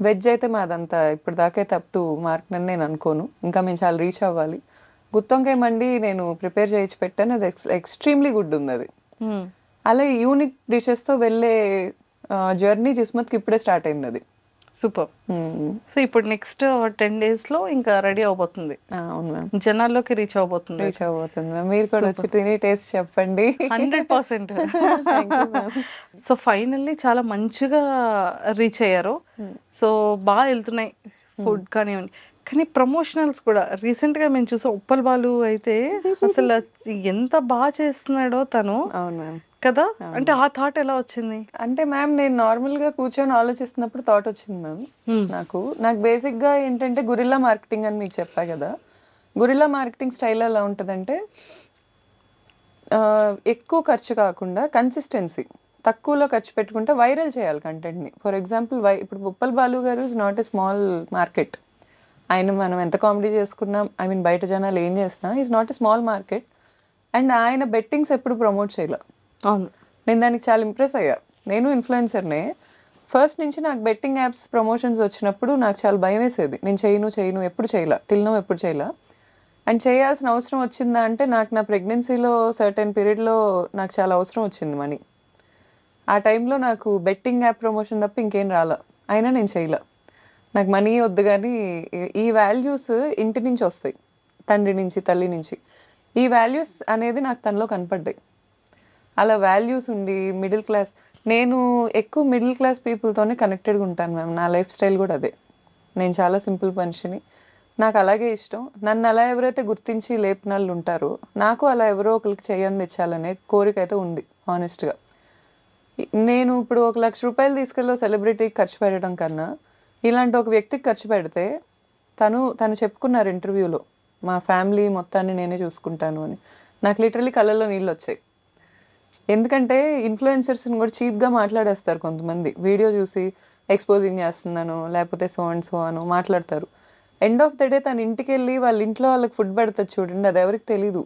వెజ్ అయితే మాదంతా ఇప్పుడు దాకైతే అప్ టు మార్క్ అని నేను అనుకోను, ఇంకా మేము చాలా రీచ్ అవ్వాలి. గుత్తొంకాయ మండి నేను ప్రిపేర్ చేయించి పెట్టాను, అది ఎక్స్ట్రీమ్లీ గుడ్ ఉంది అది. అలా యూనిక్ డిషెస్తో వెళ్ళే జర్నీ జిస్మత్కి ఇప్పుడే స్టార్ట్ అయింది అది. సూపర్. సో ఇప్పుడు నెక్స్ట్ 10 daysలో ఇంకా రెడీ అవబోతుంది. అవును మ్యామ్, జనాల్లోకి రీచ్ అవబోతుంది. మ్యామ్. మీరు కూడా వచ్చి తిని టేస్ట్ చెప్పండి. 100%. సో ఫైనల్లీ చాలా మంచిగా రీచ్ అయ్యారు. సో బాగా వెళ్తున్నాయి ఫుడ్ కానివ్వండి. కానీ ప్రమోషనల్స్ కూడా రీసెంట్గా మేము చూసాం. ఉప్పల్ బాలు అయితే అసలు ఎంత బాగా చేస్తున్నాడో తను. అవును మ్యామ్ కదా. అంటే ఆ థాట్ ఎలా వచ్చింది? అంటే మ్యామ్ నేను నార్మల్గా కూర్చొని ఆలోచిస్తున్నప్పుడు థాట్ వచ్చింది మ్యామ్. నాకు బేసిక్గా ఏంటంటే గురిల్లా మార్కెటింగ్ అని మీకు చెప్పా కదా. గురిల్లా మార్కెటింగ్ స్టైల్ ఎలా ఉంటుందంటే ఎక్కువ ఖర్చు కాకుండా కన్సిస్టెన్సీ, తక్కువలో ఖర్చు పెట్టుకుంటే వైరల్ చేయాలి కంటెంట్ని. ఫర్ ఎగ్జాంపుల్ ఇప్పుడు ఉప్పల్ బాలు గారు is not a small market. ఆయన మనం ఎంత కామెడీ చేసుకున్నాం, ఐ మీన్ బయట జనాలు ఏం చేసినా is not a small market. And ఆయన బెట్టింగ్స్ ఎప్పుడు ప్రమోట్ చేయాలి. అవును, నేను దానికి చాలా ఇంప్రెస్ అయ్యా. నేను ఇన్ఫ్లుయెన్సర్నే. ఫస్ట్ నుంచి నాకు బెట్టింగ్ యాప్స్ ప్రమోషన్స్ వచ్చినప్పుడు నాకు చాలా భయం వేసేది. నేను చేయను ఎప్పుడు చేయలా, ఎప్పుడు చేయలా. అండ్ చేయాల్సిన అవసరం వచ్చిందా అంటే నాకు నా ప్రెగ్నెన్సీలో సర్టెన్ పీరియడ్లో నాకు చాలా అవసరం వచ్చింది మనీ. ఆ టైంలో నాకు బెట్టింగ్ యాప్ ప్రమోషన్ తప్ప ఇంకేం రాలా. అయినా నేను చేయలా. నాకు మనీ వద్దు, కానీ ఈ వాల్యూస్ ఇంటి నుంచి వస్తాయి, తండ్రి నుంచి తల్లి నుంచి. ఈ వాల్యూస్ అనేది నాకు తనలో కనపడ్డాయి. అలా వాల్యూస్ ఉండి మిడిల్ క్లాస్, నేను ఎక్కువ మిడిల్ క్లాస్ పీపుల్తోనే కనెక్టెడ్గా ఉంటాను మ్యామ్. నా లైఫ్ స్టైల్ కూడా అదే. నేను చాలా సింపుల్ మనిషిని, నాకు అలాగే ఇష్టం. నన్ను అలా ఎవరైతే గుర్తించి లేపిన వాళ్ళు ఉంటారో నాకు అలా ఎవరో ఒకరికి చేయంది తెచ్చాలనే కోరిక అయితే ఉంది హానెస్ట్గా. నేను ఇప్పుడు 1 లక్ష రూపాయలు తీసుకెళ్ళి సెలబ్రిటీకి ఖర్చు పెట్టడం కన్నా ఇలాంటి ఒక వ్యక్తికి ఖర్చు పెడితే తను చెప్పుకున్నారు ఇంటర్వ్యూలో, మా ఫ్యామిలీ మొత్తాన్ని నేనే చూసుకుంటాను అని. నాకు లిటరలీ కళ్ళల్లో నీళ్ళు వచ్చాయి. ఎందుకంటే ఇన్ఫ్లుయెన్సర్స్ని కూడా చీప్గా మాట్లాడేస్తారు కొంతమంది. వీడియో చూసి ఎక్స్పోజింగ్ చేస్తున్నాను లేకపోతే సో అండ్ సో అని మాట్లాడతారు. ఎండ్ ఆఫ్ ద డే తన ఇంటికి వెళ్ళి వాళ్ళ ఇంట్లో వాళ్ళకి ఫుడ్ పెడతారు చూడండి, అది ఎవరికి తెలీదు.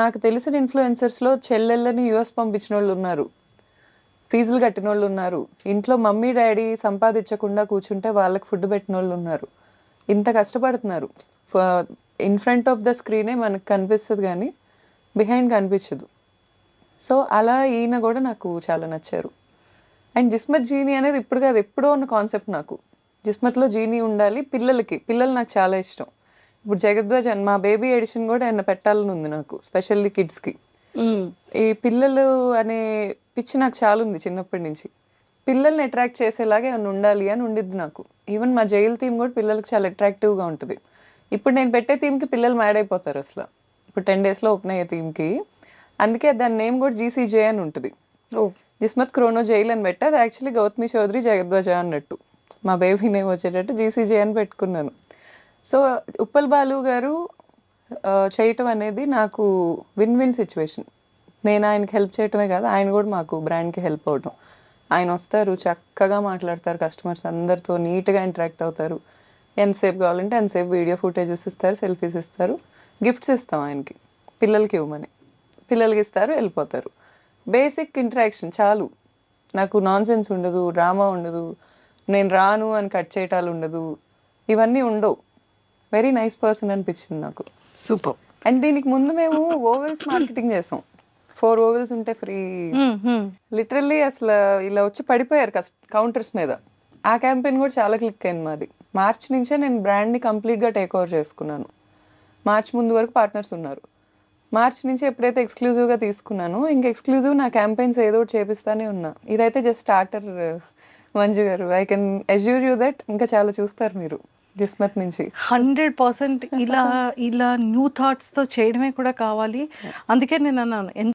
నాకు తెలిసిన ఇన్ఫ్లుయెన్సర్స్లో చెల్లెళ్ళని యూఎస్ పంపించిన వాళ్ళు ఉన్నారు, ఫీజులు కట్టిన వాళ్ళు ఉన్నారు, ఇంట్లో మమ్మీ డాడీ సంపాదించకుండా కూర్చుంటే వాళ్ళకి ఫుడ్ పెట్టిన వాళ్ళు ఉన్నారు. ఇంత కష్టపడుతున్నారు. ఇన్ ఫ్రంట్ ఆఫ్ ద స్క్రీనే మనకు కనిపిస్తుంది కానీ బిహైండ్ కనిపించదు. సో అలా ఈయన కూడా నాకు చాలా నచ్చారు. అండ్ జిస్మత్ జీనీ అనేది ఇప్పుడు కాదు, ఎప్పుడో ఉన్న కాన్సెప్ట్ నాకు. జిస్మత్లో జీనీ ఉండాలి, పిల్లలు నాకు చాలా ఇష్టం. ఇప్పుడు జగద్వాజ్ మా బేబీ ఎడిషన్ కూడా ఆయన పెట్టాలని ఉంది నాకు, స్పెషల్లీ కిడ్స్కి. ఈ పిల్లలు అనే పిచ్చి నాకు చాలా ఉంది చిన్నప్పటి నుంచి. పిల్లల్ని అట్రాక్ట్ చేసేలాగా ఏమైనా ఉండాలి అని ఉండిద్ది నాకు. ఈవెన్ మా జైల్ థీమ్ కూడా పిల్లలకి చాలా అట్రాక్టివ్గా ఉంటుంది. ఇప్పుడు నేను పెట్టే థీమ్కి పిల్లలు మ్యాడ్ అయిపోతారు అసలు. ఇప్పుడు 10 daysలో ఓపెన్ అయ్యే థీమ్కి, అందుకే దాని నేమ్ కూడా జీసీజే అని ఉంటుంది. జిస్మత్ క్రోనో జైల్ అని పెట్టి, అది యాక్చువల్లీ గౌతమి చౌదరి జగద్వాజ అన్నట్టు. మా బేబీ నేమ్ వచ్చేటట్టు జీసీజే అని పెట్టుకున్నాను. సో ఉప్పల్ బాలు గారు చేయటం అనేది నాకు విన్ విన్ సిచ్యువేషన్. నేను ఆయనకి హెల్ప్ చేయటమే కాదు, ఆయన కూడా మాకు బ్రాండ్కి హెల్ప్ అవటం. ఆయన వస్తారు, చక్కగా మాట్లాడతారు, కస్టమర్స్ అందరితో నీట్గా ఇంటరాక్ట్ అవుతారు. ఎంతసేపు కావాలంటే ఎంతసేపు వీడియో ఫుటేజెస్ ఇస్తారు, సెల్ఫీస్ ఇస్తారు, గిఫ్ట్స్ ఇస్తాం ఆయనకి, పిల్లలకి ఇవ్వమని. పిల్లలకి ఇస్తారు, వెళ్ళిపోతారు. బేసిక్ ఇంటరాక్షన్ చాలు. నాకు నాన్ సెన్స్ ఉండదు, డ్రామా ఉండదు, నేను రాను అని కట్ చేయటాలు ఉండదు, ఇవన్నీ ఉండవు. వెరీ నైస్ పర్సన్ అనిపించింది నాకు. సూపర్. అండ్ దీనికి ముందు మేము ఓవెల్స్ మార్కెటింగ్ చేసాం. 4 ఓవెల్స్ ఉంటే ఫ్రీ. లిటరల్లీ అసలు ఇలా వచ్చి పడిపోయారు కౌంటర్స్ మీద. ఆ క్యాంపెయిన్ కూడా చాలా క్లిక్ అయింది మాది. మార్చ్ నుంచే నేను బ్రాండ్ని కంప్లీట్గా టేక్ ఓవర్ చేసుకున్నాను. మార్చ్ ముందు వరకు పార్ట్నర్స్ ఉన్నారు. మార్చ్ నుంచి ఎప్పుడైతే ఎక్స్క్లూజివ్గా తీసుకున్నానో ఇంకా ఎక్స్క్లూజివ్ నా క్యాంపెయిన్స్ ఏదో ఒకటి చేపిస్తానే ఉన్నా. ఇదైతే జస్ట్ స్టార్టర్ మంజు గారు. I can assure you that ఇంకా చాలా చూస్తారు మీరు జిస్మత్ నుంచి. 100% ఇలా న్యూ థాట్స్తో చేయడమే కూడా కావాలి. అందుకే నేను అన్నాను